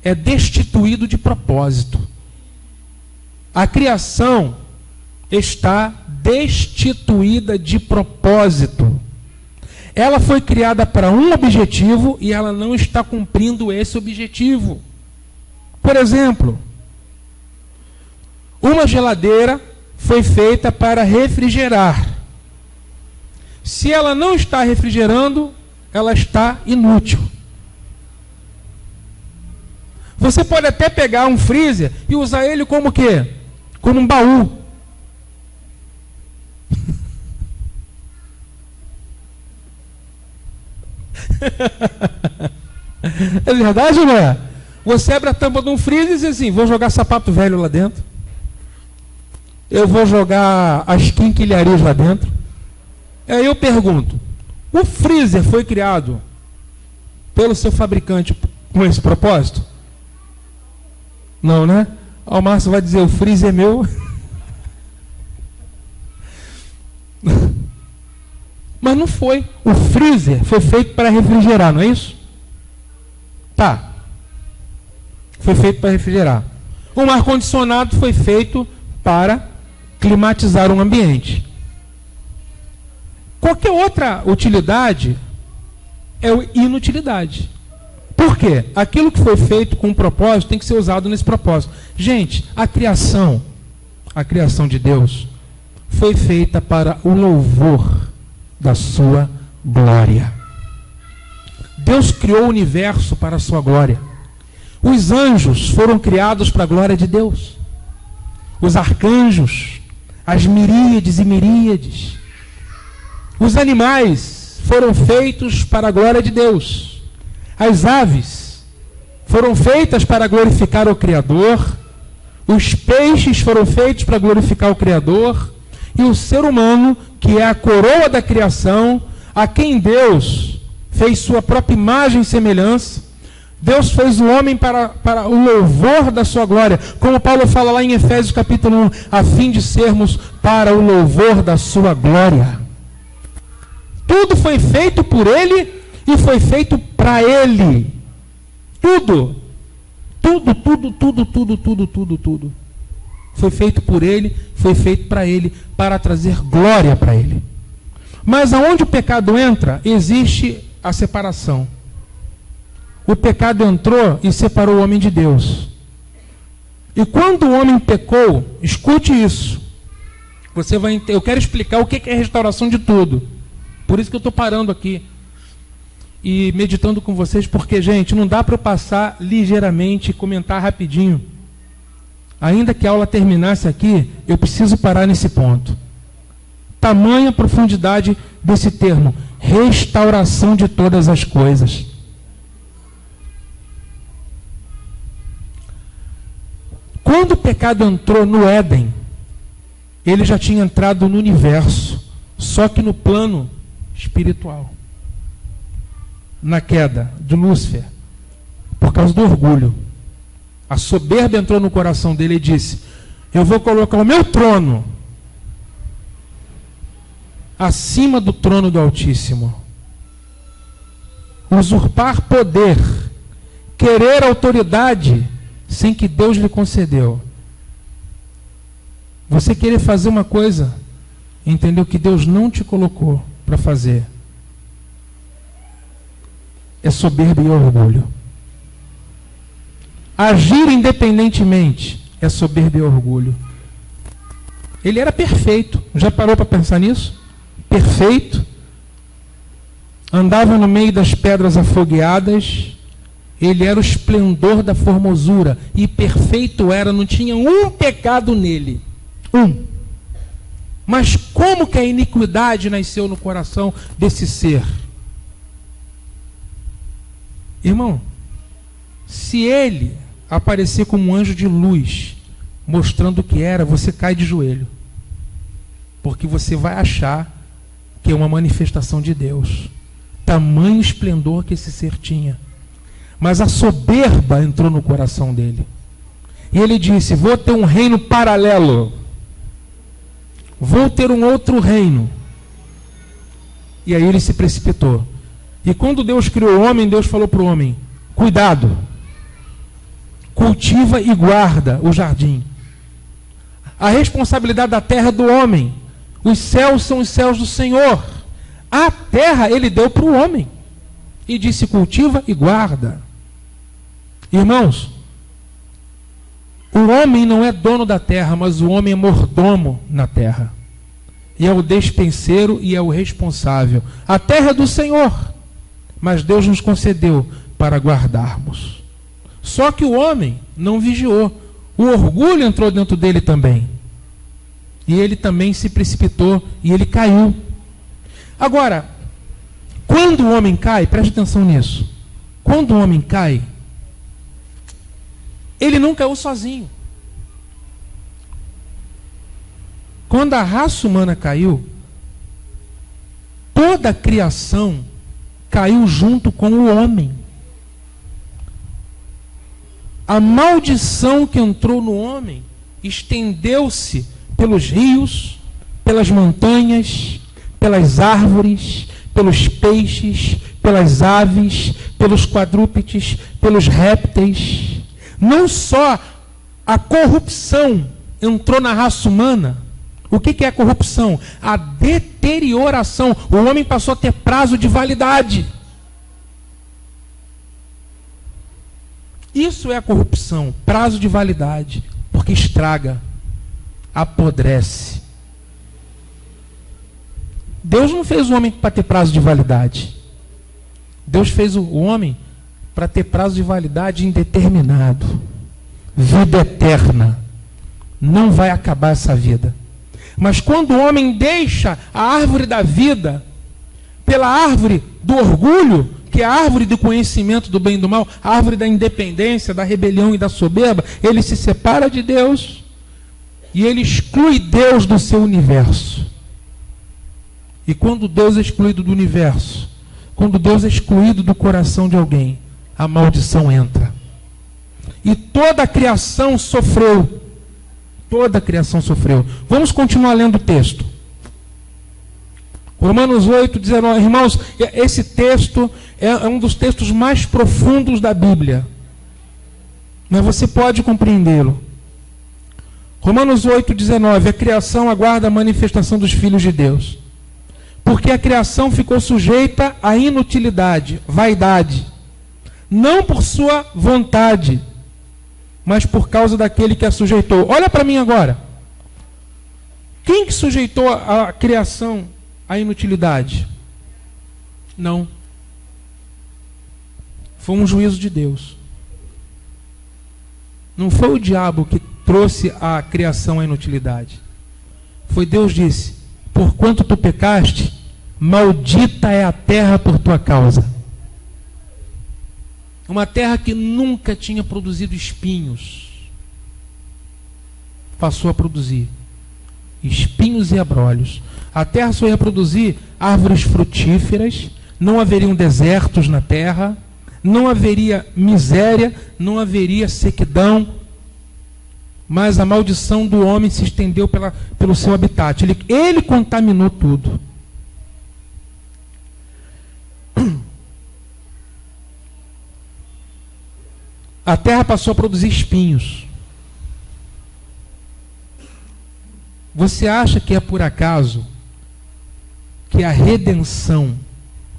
é destituído de propósito. A criação está destituída de propósito. Ela foi criada para um objetivo e ela não está cumprindo esse objetivo. Por exemplo, uma geladeira foi feita para refrigerar. Se ela não está refrigerando, ela está inútil. Você pode até pegar um freezer e usar ele como o quê? Como um baú. É verdade ou não é? Você abre a tampa de um freezer e diz assim: vou jogar sapato velho lá dentro. Eu vou jogar as quinquilharias lá dentro. Aí eu pergunto: o freezer foi criado pelo seu fabricante com esse propósito? Não, né? O Márcio vai dizer: o freezer é meu. Mas não foi. O freezer foi feito para refrigerar, não é isso? Tá. Foi feito para refrigerar. Um ar-condicionado foi feito para climatizar um ambiente. Qualquer outra utilidade é inutilidade. Por quê? Aquilo que foi feito com um propósito tem que ser usado nesse propósito. Gente, a criação de Deus foi feita para o louvor da sua glória. Deus criou o universo para a sua glória. Os anjos foram criados para a glória de Deus. Os arcanjos, as miríades e miríades. Os animais foram feitos para a glória de Deus. As aves foram feitas para glorificar o Criador. Os peixes foram feitos para glorificar o Criador. E o ser humano, que é a coroa da criação, a quem Deus fez sua própria imagem e semelhança, Deus fez o homem para o louvor da sua glória. Como Paulo fala lá em Efésios capítulo 1, a fim de sermos para o louvor da sua glória. Tudo foi feito por Ele e foi feito para Ele. Tudo. Tudo. Foi feito por Ele, foi feito para Ele, para trazer glória para Ele. Mas aonde o pecado entra, existe a separação. O pecado entrou e separou o homem de Deus. E quando o homem pecou, escute isso. Eu quero explicar o que é restauração de tudo. Por isso que eu estou parando aqui e meditando com vocês, porque, gente, não dá para eu passar ligeiramente e comentar rapidinho. Ainda que a aula terminasse aqui, eu preciso parar nesse ponto. Tamanha profundidade desse termo, restauração de todas as coisas. Quando o pecado entrou no Éden, ele já tinha entrado no universo, só que no plano espiritual. Na queda de Lúcifer, por causa do orgulho. A soberba entrou no coração dele e disse: eu vou colocar o meu trono acima do trono do Altíssimo. Usurpar poder, querer autoridade, sem que Deus lhe concedeu. Você querer fazer uma coisa, entendeu, que Deus não te colocou para fazer, é soberba e orgulho. Agir independentemente é soberba e orgulho. Ele era perfeito. Já parou para pensar nisso? Perfeito. Andava no meio das pedras afogueadas. Ele era o esplendor da formosura. E perfeito era, não tinha um pecado nele. Um. Mas como que a iniquidade nasceu no coração desse ser? Irmão, se ele aparecer como um anjo de luz, mostrando o que era, você cai de joelho. Porque você vai achar que é uma manifestação de Deus. Tamanho esplendor que esse ser tinha. Mas a soberba entrou no coração dele. E ele disse: vou ter um reino paralelo. Vou ter um outro reino. E aí ele se precipitou. E quando Deus criou o homem, Deus falou para o homem: cuidado, cultiva e guarda o jardim. A responsabilidade da terra é do homem. Os céus são os céus do Senhor. A terra ele deu para o homem. E disse: cultiva e guarda. Irmãos, o homem não é dono da terra, mas o homem é mordomo na terra. E é o despenseiro e é o responsável. A terra é do Senhor, mas Deus nos concedeu para guardarmos. Só que o homem não vigiou. O orgulho entrou dentro dele também. E ele também se precipitou e ele caiu. Agora, quando o homem cai, preste atenção nisso. Quando o homem cai, ele não caiu sozinho. Quando a raça humana caiu, toda a criação caiu junto com o homem. A maldição que entrou no homem estendeu-se pelos rios, pelas montanhas, pelas árvores, pelos peixes, pelas aves, pelos quadrúpedes, pelos répteis. Não só a corrupção entrou na raça humana. O que é a corrupção? A deterioração. O homem passou a ter prazo de validade. Isso é a corrupção, prazo de validade, porque estraga, apodrece. Deus não fez o homem para ter prazo de validade. Deus fez o homem para ter prazo de validade indeterminado. Vida eterna. Não vai acabar essa vida. Mas quando o homem deixa a árvore da vida pela árvore do orgulho, que é a árvore do conhecimento do bem e do mal, a árvore da independência, da rebelião e da soberba, ele se separa de Deus e ele exclui Deus do seu universo. E quando Deus é excluído do universo, quando Deus é excluído do coração de alguém, a maldição entra. E toda a criação sofreu. Toda a criação sofreu. Vamos continuar lendo o texto. Romanos 8, 19. Irmãos, esse texto é um dos textos mais profundos da Bíblia. Mas você pode compreendê-lo. Romanos 8, 19. A criação aguarda a manifestação dos filhos de Deus. Porque a criação ficou sujeita à inutilidade, vaidade. Não por sua vontade, mas por causa daquele que a sujeitou. Olha para mim agora. Quem que sujeitou a criação à inutilidade? Não. Foi um juízo de Deus. Não foi o diabo que trouxe a criação à inutilidade. Foi Deus que disse: porquanto tu pecaste, maldita é a terra por tua causa. Uma terra que nunca tinha produzido espinhos, passou a produzir espinhos e abrolhos. A terra só ia produzir árvores frutíferas, não haveriam desertos na terra, não haveria miséria, não haveria sequidão, mas a maldição do homem se estendeu pelo seu habitat. Ele contaminou tudo. A terra passou a produzir espinhos. Você acha que é por acaso que a redenção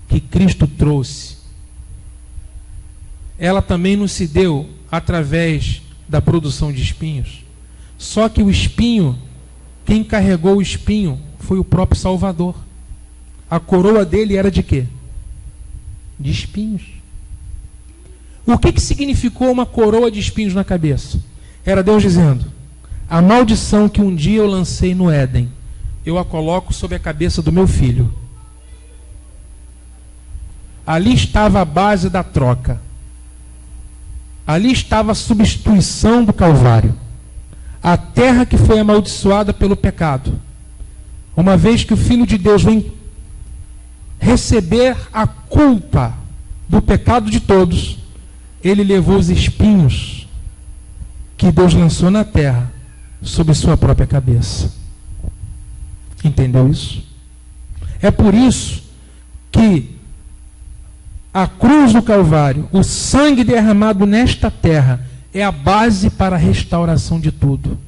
que Cristo trouxe, ela também não se deu através da produção de espinhos? Só que o espinho, quem carregou o espinho foi o próprio Salvador. A coroa dele era de quê? De espinhos. O que significou uma coroa de espinhos na cabeça? Era Deus dizendo: a maldição que um dia eu lancei no Éden, eu a coloco sobre a cabeça do meu filho. Ali estava a base da troca. Ali estava a substituição do Calvário. A terra que foi amaldiçoada pelo pecado, uma vez que o Filho de Deus vem receber a culpa do pecado de todos, ele levou os espinhos que Deus lançou na terra sobre sua própria cabeça. Entendeu isso? É por isso que a cruz do Calvário, o sangue derramado nesta terra, é a base para a restauração de tudo.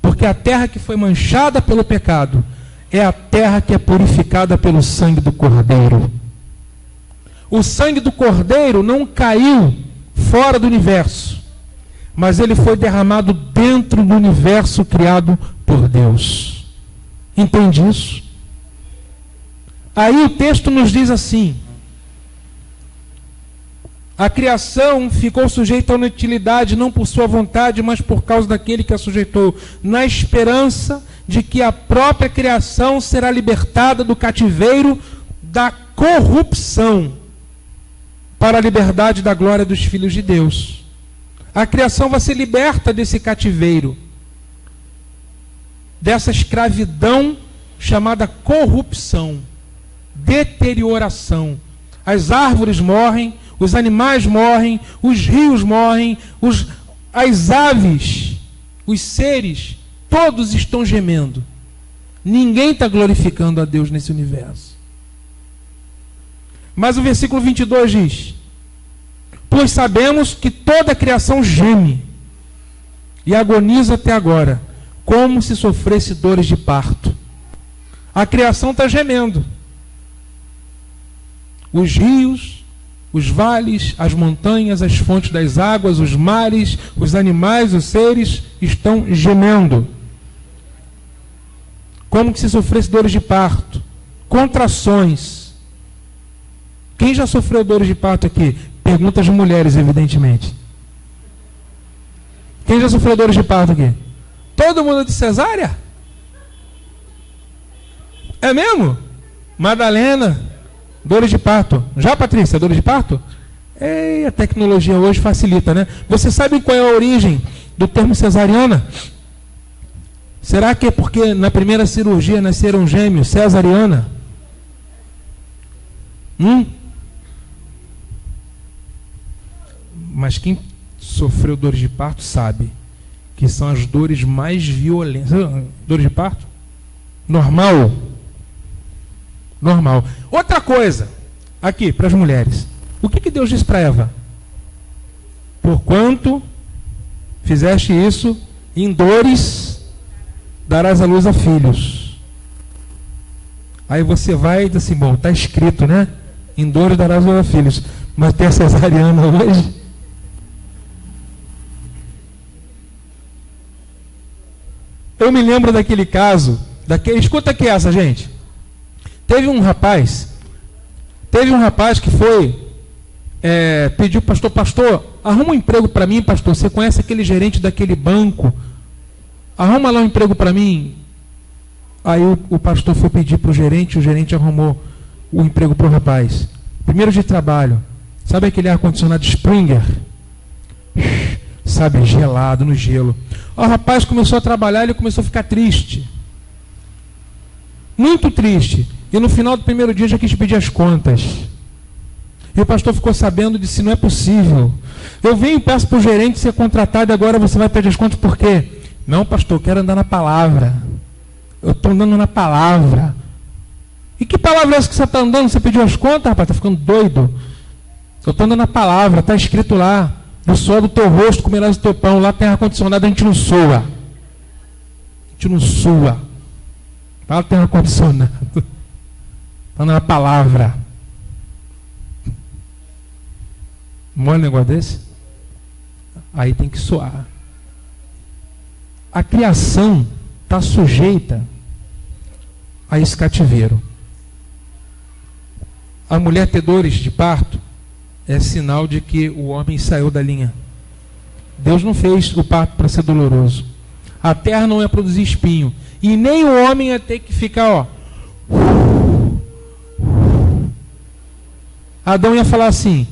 Porque a terra que foi manchada pelo pecado é a terra que é purificada pelo sangue do Cordeiro. O sangue do Cordeiro não caiu fora do universo, mas ele foi derramado dentro do universo criado por Deus. Entende isso? Aí o texto nos diz assim: a criação ficou sujeita à inutilidade, não por sua vontade, mas por causa daquele que a sujeitou, na esperança de que a própria criação será libertada do cativeiro da corrupção para a liberdade da glória dos filhos de Deus. A criação vai ser liberta desse cativeiro, dessa escravidão chamada corrupção, deterioração. As árvores morrem, os animais morrem, os rios morrem, as aves, os seres, todos estão gemendo. Ninguém está glorificando a Deus nesse universo. Mas o versículo 22 diz: pois sabemos que toda a criação geme e agoniza até agora, como se sofresse dores de parto. A criação está gemendo. Os rios, os vales, as montanhas, as fontes das águas, os mares, os animais, os seres estão gemendo. Como que se sofresse dores de parto, contrações. Quem já sofreu dores de parto aqui? Perguntas de mulheres, evidentemente. Quem já sofreu dores de parto aqui? Todo mundo de cesárea? É mesmo? Madalena, dores de parto. Já, Patrícia, dores de parto? A tecnologia hoje facilita, né? Você sabe qual é a origem do termo cesariana? Será que é porque na primeira cirurgia nasceram gêmeos, cesariana? Mas quem sofreu dores de parto sabe que são as dores mais violentas. Dores de parto? Normal. Normal. Outra coisa, aqui, para as mulheres. O que Deus disse para Eva? Porquanto fizeste isso, em dores darás à luz a filhos. Aí você vai e diz assim, bom, está escrito, né? Em dores darás à luz a filhos. Mas tem a cesariana hoje? Eu me lembro daquele caso, escuta aqui essa, gente. Teve um rapaz que foi, pediu, pastor, arruma um emprego para mim, pastor, você conhece aquele gerente daquele banco? Arruma lá um emprego para mim. Aí o pastor foi pedir para o gerente arrumou o emprego para o rapaz. Primeiro de trabalho, sabe aquele ar-condicionado Springer? Sabe, gelado, no gelo. O rapaz começou a trabalhar, ele começou a ficar triste. Muito triste. E no final do primeiro dia já quis pedir as contas. E o pastor ficou sabendo e disse, não é possível. Eu venho e peço para o gerente ser contratado e agora você vai pedir as contas por quê? Não, pastor, eu quero andar na palavra. Eu estou andando na palavra. E que palavra é essa que você está andando? Você pediu as contas, rapaz? Está ficando doido. Eu estou andando na palavra, está escrito lá. Do suor do teu rosto comerás o teu pão. Lá tem ar-condicionado, a gente não sua. A gente não sua. Lá tem ar-condicionado. Está na palavra. Mole negócio desse? Aí tem que suar. A criação está sujeita a esse cativeiro. A mulher ter dores de parto é sinal de que o homem saiu da linha. Deus não fez o parto para ser doloroso. A terra não ia produzir espinho. E nem o homem ia ter que ficar, ó. Adão ia falar assim,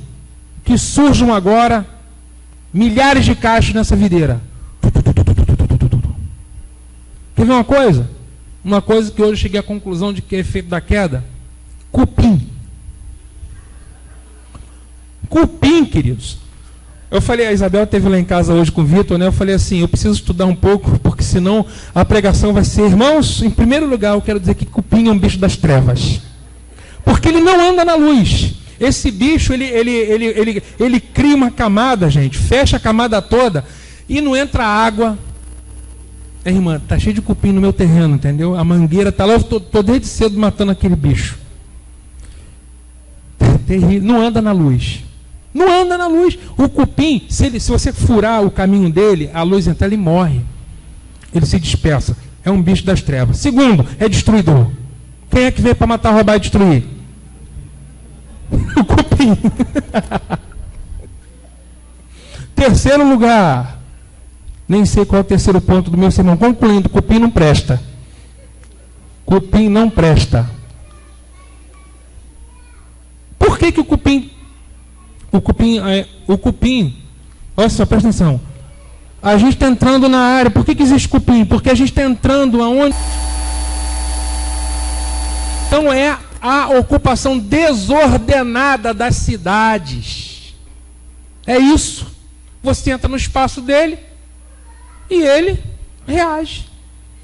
que surjam agora milhares de cachos nessa videira. Quer ver uma coisa? Uma coisa que hoje eu cheguei à conclusão de que é efeito da queda? Cupim. Cupim, queridos. Eu falei, a Isabel esteve lá em casa hoje com o Vitor, né? Eu falei assim, eu preciso estudar um pouco, porque senão a pregação vai ser, irmãos, em primeiro lugar, eu quero dizer que cupim é um bicho das trevas. Porque ele não anda na luz. Esse bicho, ele cria uma camada, gente, fecha a camada toda e não entra água. Irmã, tá cheio de cupim no meu terreno, entendeu? A mangueira tá lá, eu tô desde cedo matando aquele bicho. Não anda na luz. Não anda na luz. O cupim, se você furar o caminho dele, a luz entra, ele morre. Ele se dispersa. É um bicho das trevas. Segundo, é destruidor. Quem é que veio para matar, roubar e destruir? O cupim. Terceiro lugar. Nem sei qual é o terceiro ponto do meu sermão. Concluindo, cupim não presta. Cupim não presta. Por que o cupim... O cupim... Olha só, presta atenção. A gente está entrando na área. Por que existe cupim? Porque a gente está entrando aonde... Então é a ocupação desordenada das cidades. É isso. Você entra no espaço dele e ele reage.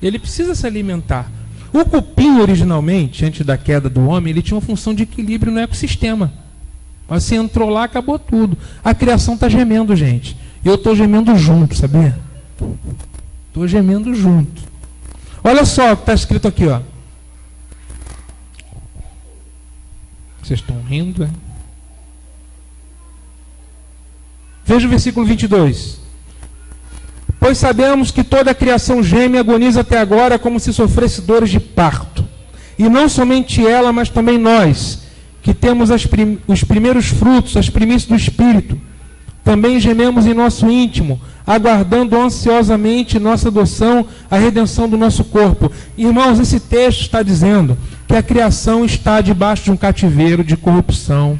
Ele precisa se alimentar. O cupim, originalmente, antes da queda do homem, ele tinha uma função de equilíbrio no ecossistema. Mas você entrou lá, acabou tudo. A criação está gemendo, gente. E eu estou gemendo junto, sabia? Estou gemendo junto. Olha só o que está escrito aqui, ó. Vocês estão rindo, hein? Veja o versículo 22. Pois sabemos que toda a criação geme e agoniza até agora como se sofresse dores de parto. E não somente ela, mas também nós, que temos os primeiros frutos, as primícias do Espírito, também gememos em nosso íntimo, aguardando ansiosamente nossa adoção, a redenção do nosso corpo. Irmãos, esse texto está dizendo que a criação está debaixo de um cativeiro de corrupção.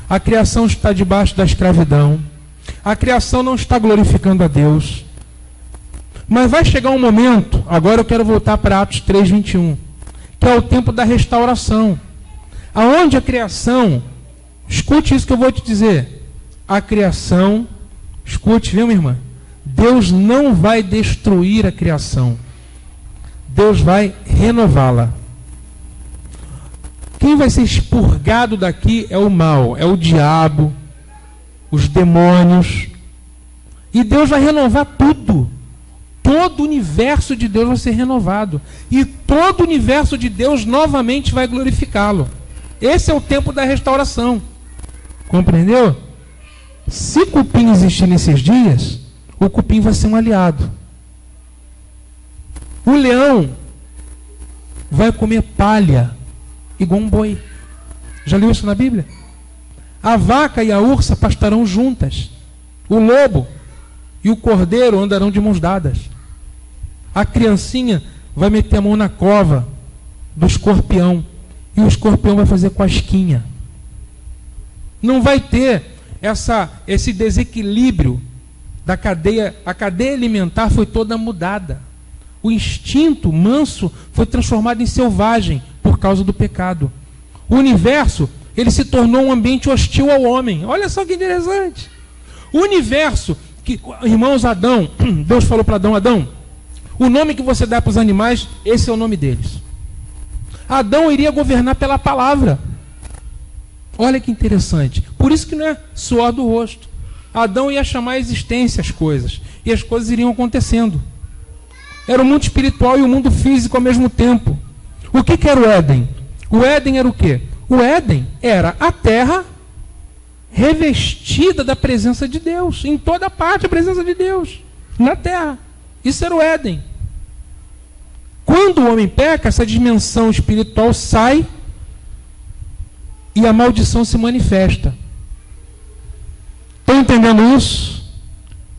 A criação está debaixo da escravidão. A criação não está glorificando a Deus. Mas vai chegar um momento, agora eu quero voltar para Atos 3:21, que é o tempo da restauração. Aonde a criação, escute isso que eu vou te dizer, a criação Escute, viu, minha irmã? Deus não vai destruir a criação. Deus vai renová-la. Quem vai ser expurgado daqui é o mal, é o diabo, os demônios. E Deus vai renovar tudo. Todo o universo de Deus vai ser renovado. E todo o universo de Deus novamente vai glorificá-lo. Esse é o tempo da restauração. Compreendeu? Se cupim existir nesses dias, o cupim vai ser um aliado. O leão vai comer palha igual um boi. Já leu isso na Bíblia? A vaca e a ursa pastarão juntas. O lobo e o cordeiro andarão de mãos dadas. A criancinha vai meter a mão na cova do escorpião. E o escorpião vai fazer cosquinha. Não vai ter esse desequilíbrio da cadeia. A cadeia alimentar foi toda mudada. O instinto manso foi transformado em selvagem por causa do pecado. O universo, ele se tornou um ambiente hostil ao homem. Olha só que interessante. O universo, irmãos, Adão, Deus falou para Adão, Adão, o nome que você dá para os animais, esse é o nome deles. Adão iria governar pela palavra. Olha que interessante. Por isso que não é suor do rosto. Adão ia chamar a existência as coisas. E as coisas iriam acontecendo. Era o mundo espiritual e o mundo físico ao mesmo tempo. O que era o Éden? O Éden era o quê? O Éden era a terra revestida da presença de Deus. Em toda parte a presença de Deus. Na terra. Isso era o Éden. Quando o homem peca, essa dimensão espiritual sai e a maldição se manifesta. Estão entendendo isso?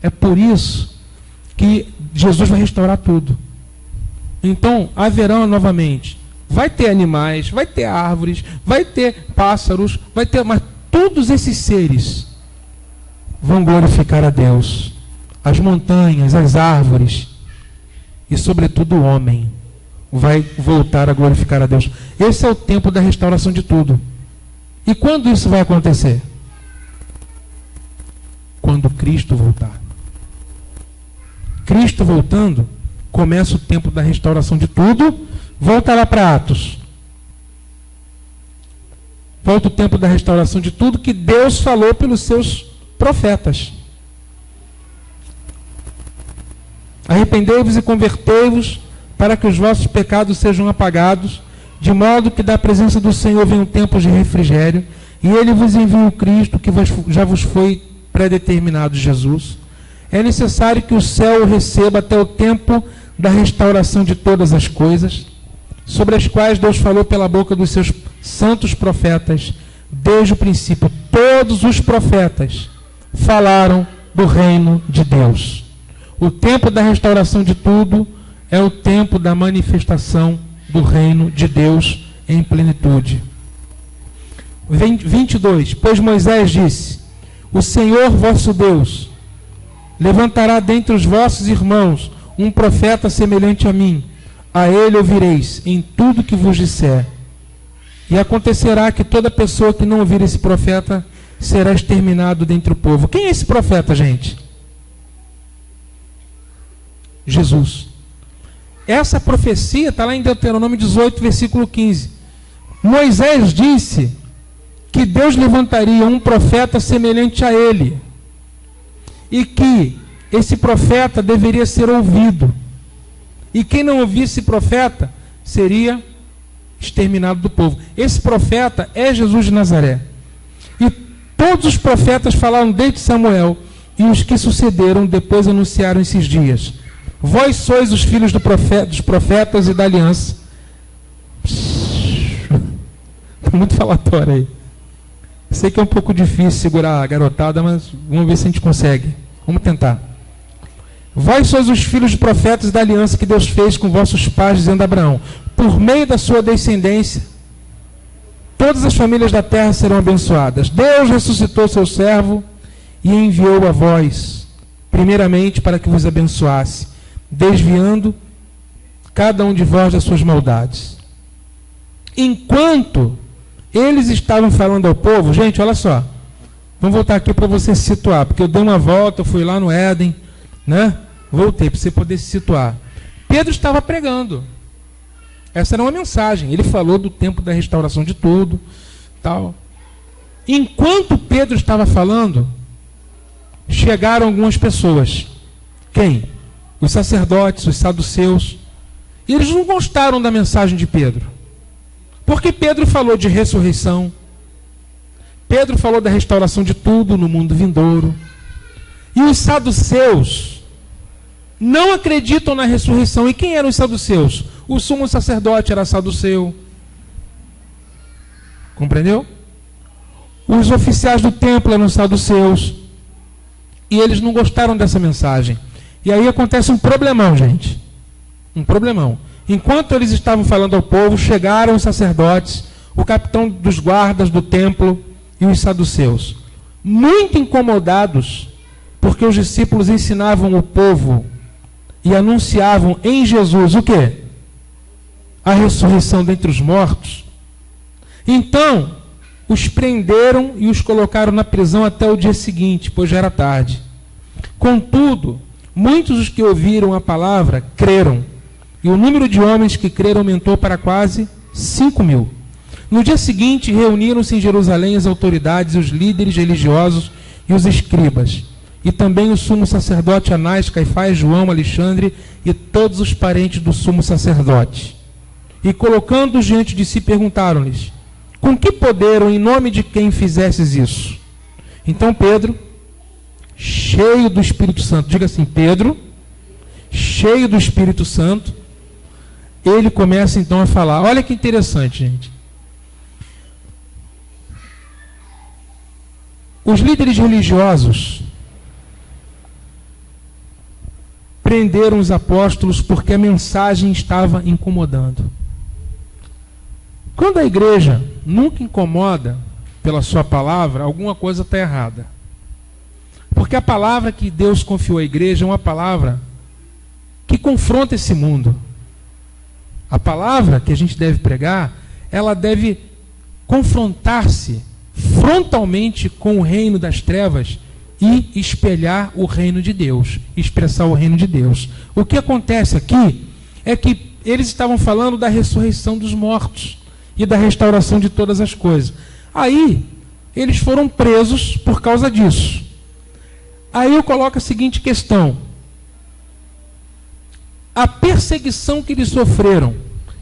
É por isso que Jesus vai restaurar tudo. Então, haverá novamente. Vai ter animais, vai ter árvores, vai ter pássaros, mas todos esses seres vão glorificar a Deus. As montanhas, as árvores e, sobretudo, o homem vai voltar a glorificar a Deus. Esse é o tempo da restauração de tudo. E quando isso vai acontecer? Quando Cristo voltar. Cristo voltando, começa o tempo da restauração de tudo. Volta lá para Atos. Volta o tempo da restauração de tudo que Deus falou pelos seus profetas. Arrependei-vos e convertei-vos para que os vossos pecados sejam apagados, de modo que da presença do Senhor venham tempos de refrigério, e Ele vos envia o Cristo, que já vos foi predeterminado, Jesus. É necessário que o céu o receba até o tempo da restauração de todas as coisas, sobre as quais Deus falou pela boca dos seus santos profetas, desde o princípio. Todos os profetas falaram do reino de Deus. O tempo da restauração de tudo é o tempo da manifestação do reino de Deus em plenitude. 22. Pois Moisés disse: o Senhor vosso Deus levantará dentre os vossos irmãos um profeta semelhante a mim. A ele ouvireis em tudo que vos disser. E acontecerá que toda pessoa que não ouvir esse profeta será exterminado dentre o povo. Quem é esse profeta, gente? Jesus. Essa profecia está lá em Deuteronômio 18, versículo 15. Moisés disse que Deus levantaria um profeta semelhante a ele. E que esse profeta deveria ser ouvido. E quem não ouvisse esse profeta seria exterminado do povo. Esse profeta é Jesus de Nazaré. E todos os profetas falaram desde Samuel, e os que sucederam depois anunciaram esses dias. Vós sois os filhos dos profetas e da aliança. Está muito falatório aí. Sei que é um pouco difícil segurar a garotada, mas vamos ver se a gente consegue. Vamos tentar. Vós sois os filhos dos profetas da aliança que Deus fez com vossos pais, dizendo a Abraão: por meio da sua descendência, todas as famílias da terra serão abençoadas. Deus ressuscitou seu servo e enviou a vós, primeiramente para que vos abençoasse, desviando cada um de vós das suas maldades. Enquanto eles estavam falando ao povo, gente, olha só, Vamos voltar aqui para você se situar, porque eu dei uma volta, eu fui lá no Éden, né? Voltei para você poder se situar. Pedro estava pregando. Essa era uma mensagem. Ele falou do tempo da restauração de tudo, tal. Enquanto Pedro estava falando, chegaram algumas pessoas. Quem? Os sacerdotes, os saduceus. E eles não gostaram da mensagem de Pedro. Porque Pedro falou de ressurreição. Pedro falou da restauração de tudo no mundo vindouro. E os saduceus não acreditam na ressurreição. E quem eram os saduceus? O sumo sacerdote era saduceu. Compreendeu? Os oficiais do templo eram saduceus. E eles não gostaram dessa mensagem. E aí acontece um problemão, gente. Um problemão. Enquanto eles estavam falando ao povo, chegaram os sacerdotes, o capitão dos guardas do templo e os saduceus. Muito incomodados, porque os discípulos ensinavam o povo e anunciavam em Jesus o quê? A ressurreição dentre os mortos. Então, os prenderam e os colocaram na prisão até o dia seguinte, pois já era tarde. Contudo, muitos dos que ouviram a palavra creram, e o número de homens que creram aumentou para quase 5.000. No dia seguinte, reuniram-se em Jerusalém as autoridades, os líderes religiosos e os escribas, e também o sumo sacerdote Anás, Caifás, João, Alexandre e todos os parentes do sumo sacerdote. E colocando-os diante de si, perguntaram-lhes: com que poder ou em nome de quem fizesses isso? Então Pedro, cheio do Espírito Santo, diga assim, Pedro, cheio do Espírito Santo, ele começa então a falar. Olha que interessante, gente. Os líderes religiosos prenderam os apóstolos porque a mensagem estava incomodando. Quando a igreja nunca incomoda pela sua palavra, alguma coisa está errada. Porque a palavra que Deus confiou à igreja é uma palavra que confronta esse mundo. A palavra que a gente deve pregar, ela deve confrontar-se frontalmente com o reino das trevas e espelhar o reino de Deus, expressar o reino de Deus. O que acontece aqui é que eles estavam falando da ressurreição dos mortos e da restauração de todas as coisas. Aí, eles foram presos por causa disso. Aí eu coloco a seguinte questão: a perseguição que eles sofreram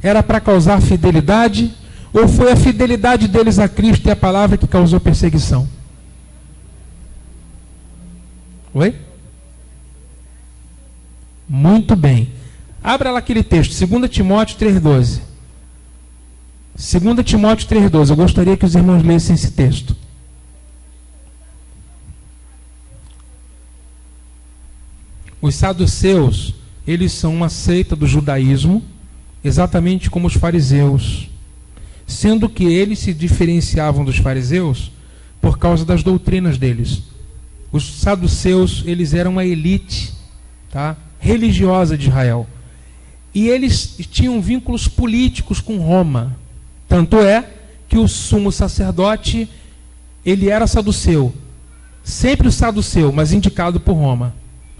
era para causar fidelidade, ou foi a fidelidade deles a Cristo e a palavra que causou perseguição? Oi? Muito bem. Abra lá aquele texto, 2 Timóteo 3,12. 2 Timóteo 3,12. Eu gostaria que os irmãos lessem esse texto. Os saduceus, eles são uma seita do judaísmo, exatamente como os fariseus, sendo que eles se diferenciavam dos fariseus por causa das doutrinas deles. Os saduceus, eles eram uma elite, tá, religiosa de Israel. E eles tinham vínculos políticos com Roma. Tanto é que o sumo sacerdote, ele era saduceu. Sempre o saduceu, mas indicado por Roma.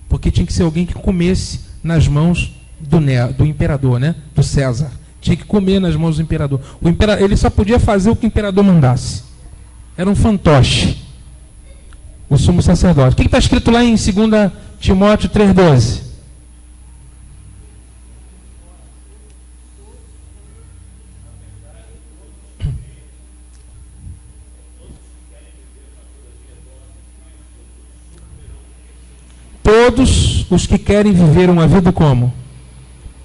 Porque tinha que ser alguém que comesse nas mãos do imperador, né? Do César. Tinha que comer nas mãos do imperador. Ele só podia fazer o que o imperador mandasse. Era um fantoche. O sumo sacerdote. O que está escrito lá em 2 Timóteo 3,12? Todos os que querem viver uma vida como?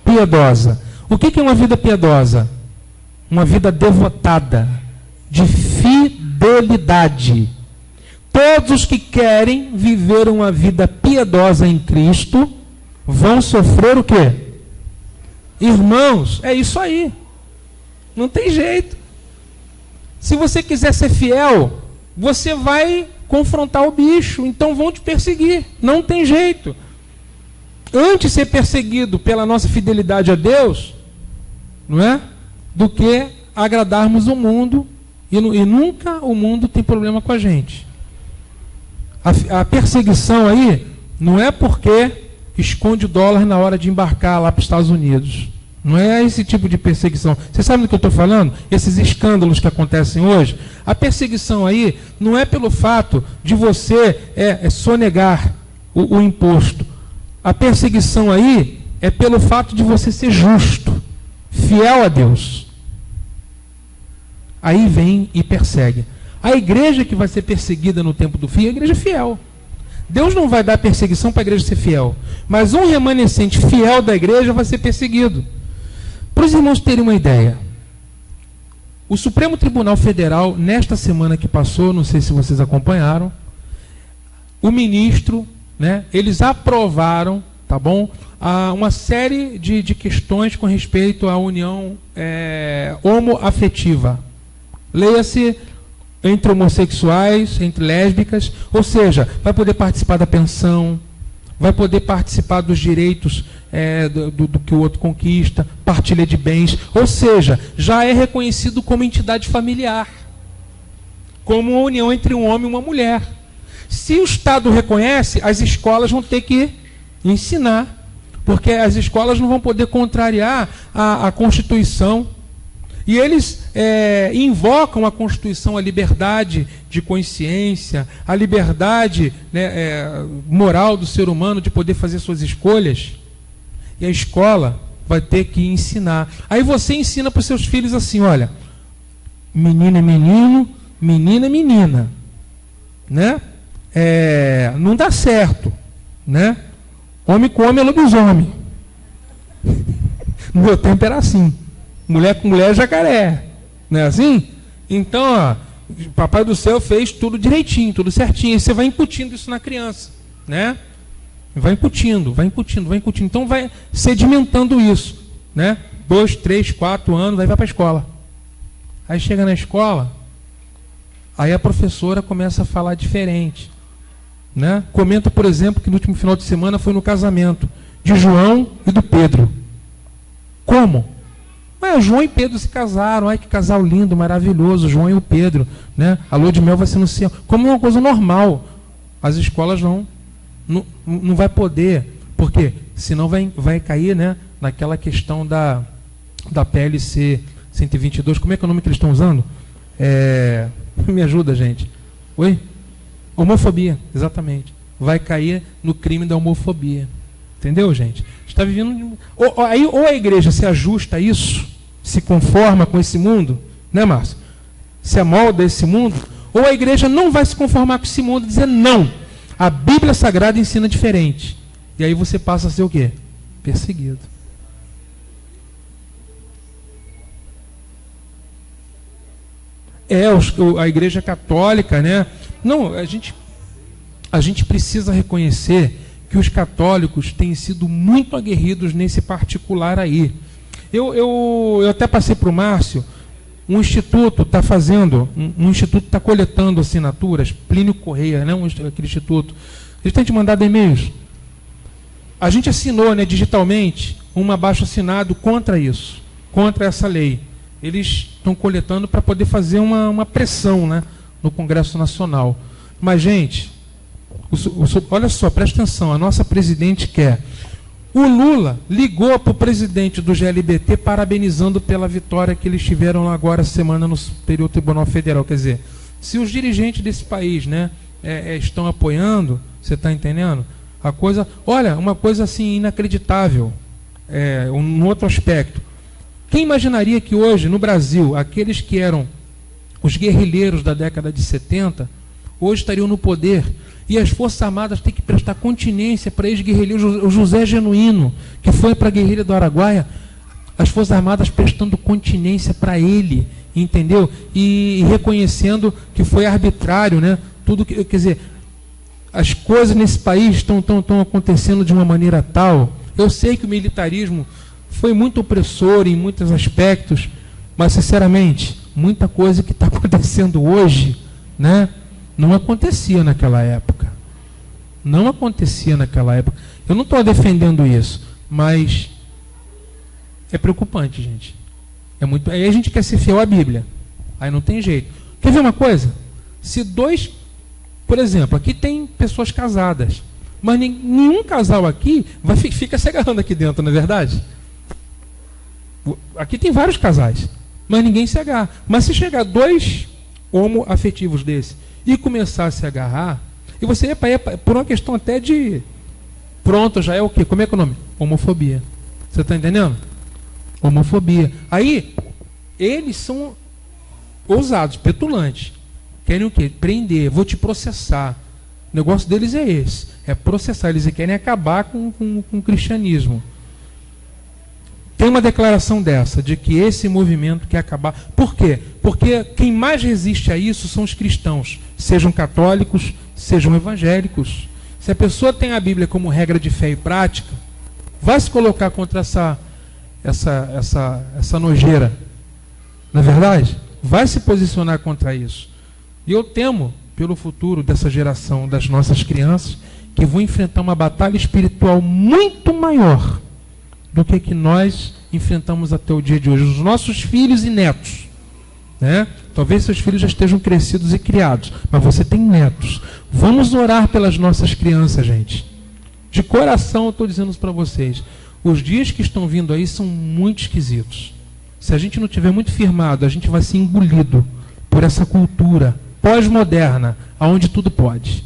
Piedosa. O que é uma vida piedosa? Uma vida devotada, de fidelidade. Todos os que querem viver uma vida piedosa em Cristo vão sofrer o quê? Irmãos, é isso aí. Não tem jeito. Se você quiser ser fiel, você vai confrontar o bicho, então vão te perseguir. Não tem jeito. Antes ser perseguido pela nossa fidelidade a Deus, não é? Do que agradarmos o mundo, e nunca o mundo tem problema com a gente. A perseguição aí não é porque esconde o dólar na hora de embarcar lá para os Estados Unidos. Não é esse tipo de perseguição. Você sabe do que eu estou falando? Esses escândalos que acontecem hoje. A perseguição aí não é pelo fato de você sonegar o imposto. A perseguição aí é pelo fato de você ser justo, fiel a Deus. Aí vem e persegue. A igreja que vai ser perseguida no tempo do fim é a igreja fiel. Deus não vai dar perseguição para a igreja ser fiel, mas um remanescente fiel da igreja vai ser perseguido. Para os irmãos terem uma ideia, o Supremo Tribunal Federal, nesta semana que passou, não sei se vocês acompanharam, o ministro, né, eles aprovaram, tá bom, uma série de questões com respeito à união homoafetiva. Leia-se entre homossexuais, entre lésbicas, ou seja, vai poder participar da pensão, vai poder participar dos direitos do que o outro conquista, partilha de bens, ou seja, já é reconhecido como entidade familiar, como uma união entre um homem e uma mulher. Se o Estado reconhece, as escolas vão ter que ensinar, porque as escolas não vão poder contrariar a Constituição. E eles invocam a Constituição, a liberdade de consciência, a liberdade, né, moral do ser humano de poder fazer suas escolhas. E a escola vai ter que ensinar. Aí você ensina para os seus filhos assim, olha, menino é menino, menina é menina. Né? Não dá certo. Né? Homem com homem é lobisomem. No meu tempo era assim. Mulher com mulher é jacaré. Não é assim? Então, ó, o Papai do Céu fez tudo direitinho, tudo certinho. E você vai incutindo isso na criança. Né? Vai incutindo, vai incutindo, vai incutindo. Então vai sedimentando isso. Né? 2, 3, 4 anos, aí vai para a escola. Aí chega na escola, aí a professora começa a falar diferente. Né? Comenta, por exemplo, que no último final de semana foi no casamento de João e do Pedro. Como? João e Pedro se casaram, ai que casal lindo, maravilhoso, João e o Pedro, né? A lua de mel vai ser no céu, como uma coisa normal. As escolas não vai poder, porque senão vai cair, né, naquela questão da PLC 122, como é que é o nome que eles estão usando? Me ajuda, gente. Oi? Homofobia, exatamente. Vai cair no crime da homofobia. Entendeu, gente? Está vivendo. Ou a igreja se ajusta a isso, se conforma com esse mundo, né, Márcio? Se amolda esse mundo, ou a igreja não vai se conformar com esse mundo e dizer não. A Bíblia Sagrada ensina diferente. E aí você passa a ser o quê? Perseguido. A igreja católica, né? Não, a gente precisa reconhecer que os católicos têm sido muito aguerridos nesse particular aí. Eu até passei para o Márcio, um instituto está fazendo, um instituto está coletando assinaturas, Plínio Correia, né, aquele instituto. Eles têm te mandado e-mails. A gente assinou, né, digitalmente um abaixo-assinado contra isso, contra essa lei. Eles estão coletando para poder fazer uma pressão, né, no Congresso Nacional. Mas, gente, olha só, presta atenção, a nossa presidente quer. O Lula ligou para o presidente do GLBT parabenizando pela vitória que eles tiveram agora semana no Superior Tribunal Federal. Quer dizer, se os dirigentes desse país, né, estão apoiando, você está entendendo? A coisa, olha, uma coisa assim inacreditável, um outro aspecto. Quem imaginaria que hoje, no Brasil, aqueles que eram os guerrilheiros da década de 70, hoje estariam no poder? E as Forças Armadas têm que prestar continência para ex-guerrilheiros. O José Genuíno, que foi para a guerrilha do Araguaia, as Forças Armadas prestando continência para ele, entendeu? E reconhecendo que foi arbitrário, né? Tudo que, quer dizer, as coisas nesse país estão acontecendo de uma maneira tal. Eu sei que o militarismo foi muito opressor em muitos aspectos, mas, sinceramente, muita coisa que está acontecendo hoje, né, não acontecia naquela época. Não acontecia naquela época. Eu não estou defendendo isso, mas é preocupante, gente. Aí a gente quer ser fiel à Bíblia. Aí não tem jeito. Quer ver uma coisa? Se dois Por exemplo, aqui tem pessoas casadas, mas nenhum casal aqui fica se agarrando aqui dentro, não é verdade? Aqui tem vários casais, mas ninguém se agarra. Mas se chegar dois homoafetivos desse e começar a se agarrar, e você, por uma questão até de... Pronto, já é o quê? Como é que é o nome? Homofobia. Você está entendendo? Homofobia. Aí, eles são ousados, petulantes. Querem o quê? Prender, vou te processar. O negócio deles é esse. É processar. Eles querem acabar com o cristianismo. Tem uma declaração dessa, de que esse movimento quer acabar. Por quê? Porque quem mais resiste a isso são os cristãos. Sejam católicos, sejam evangélicos. Se a pessoa tem a Bíblia como regra de fé e prática, vai se colocar contra essa nojeira. Não é verdade? Vai se posicionar contra isso. E eu temo pelo futuro dessa geração, das nossas crianças, que vão enfrentar uma batalha espiritual muito maior do que nós enfrentamos até o dia de hoje. Os nossos filhos e netos, né? Talvez seus filhos já estejam crescidos e criados, mas você tem netos. Vamos orar pelas nossas crianças, gente. De coração eu estou dizendo isso para vocês. Os dias que estão vindo aí são muito esquisitos. Se a gente não tiver muito firmado, a gente vai ser engolido por essa cultura pós-moderna, onde tudo pode.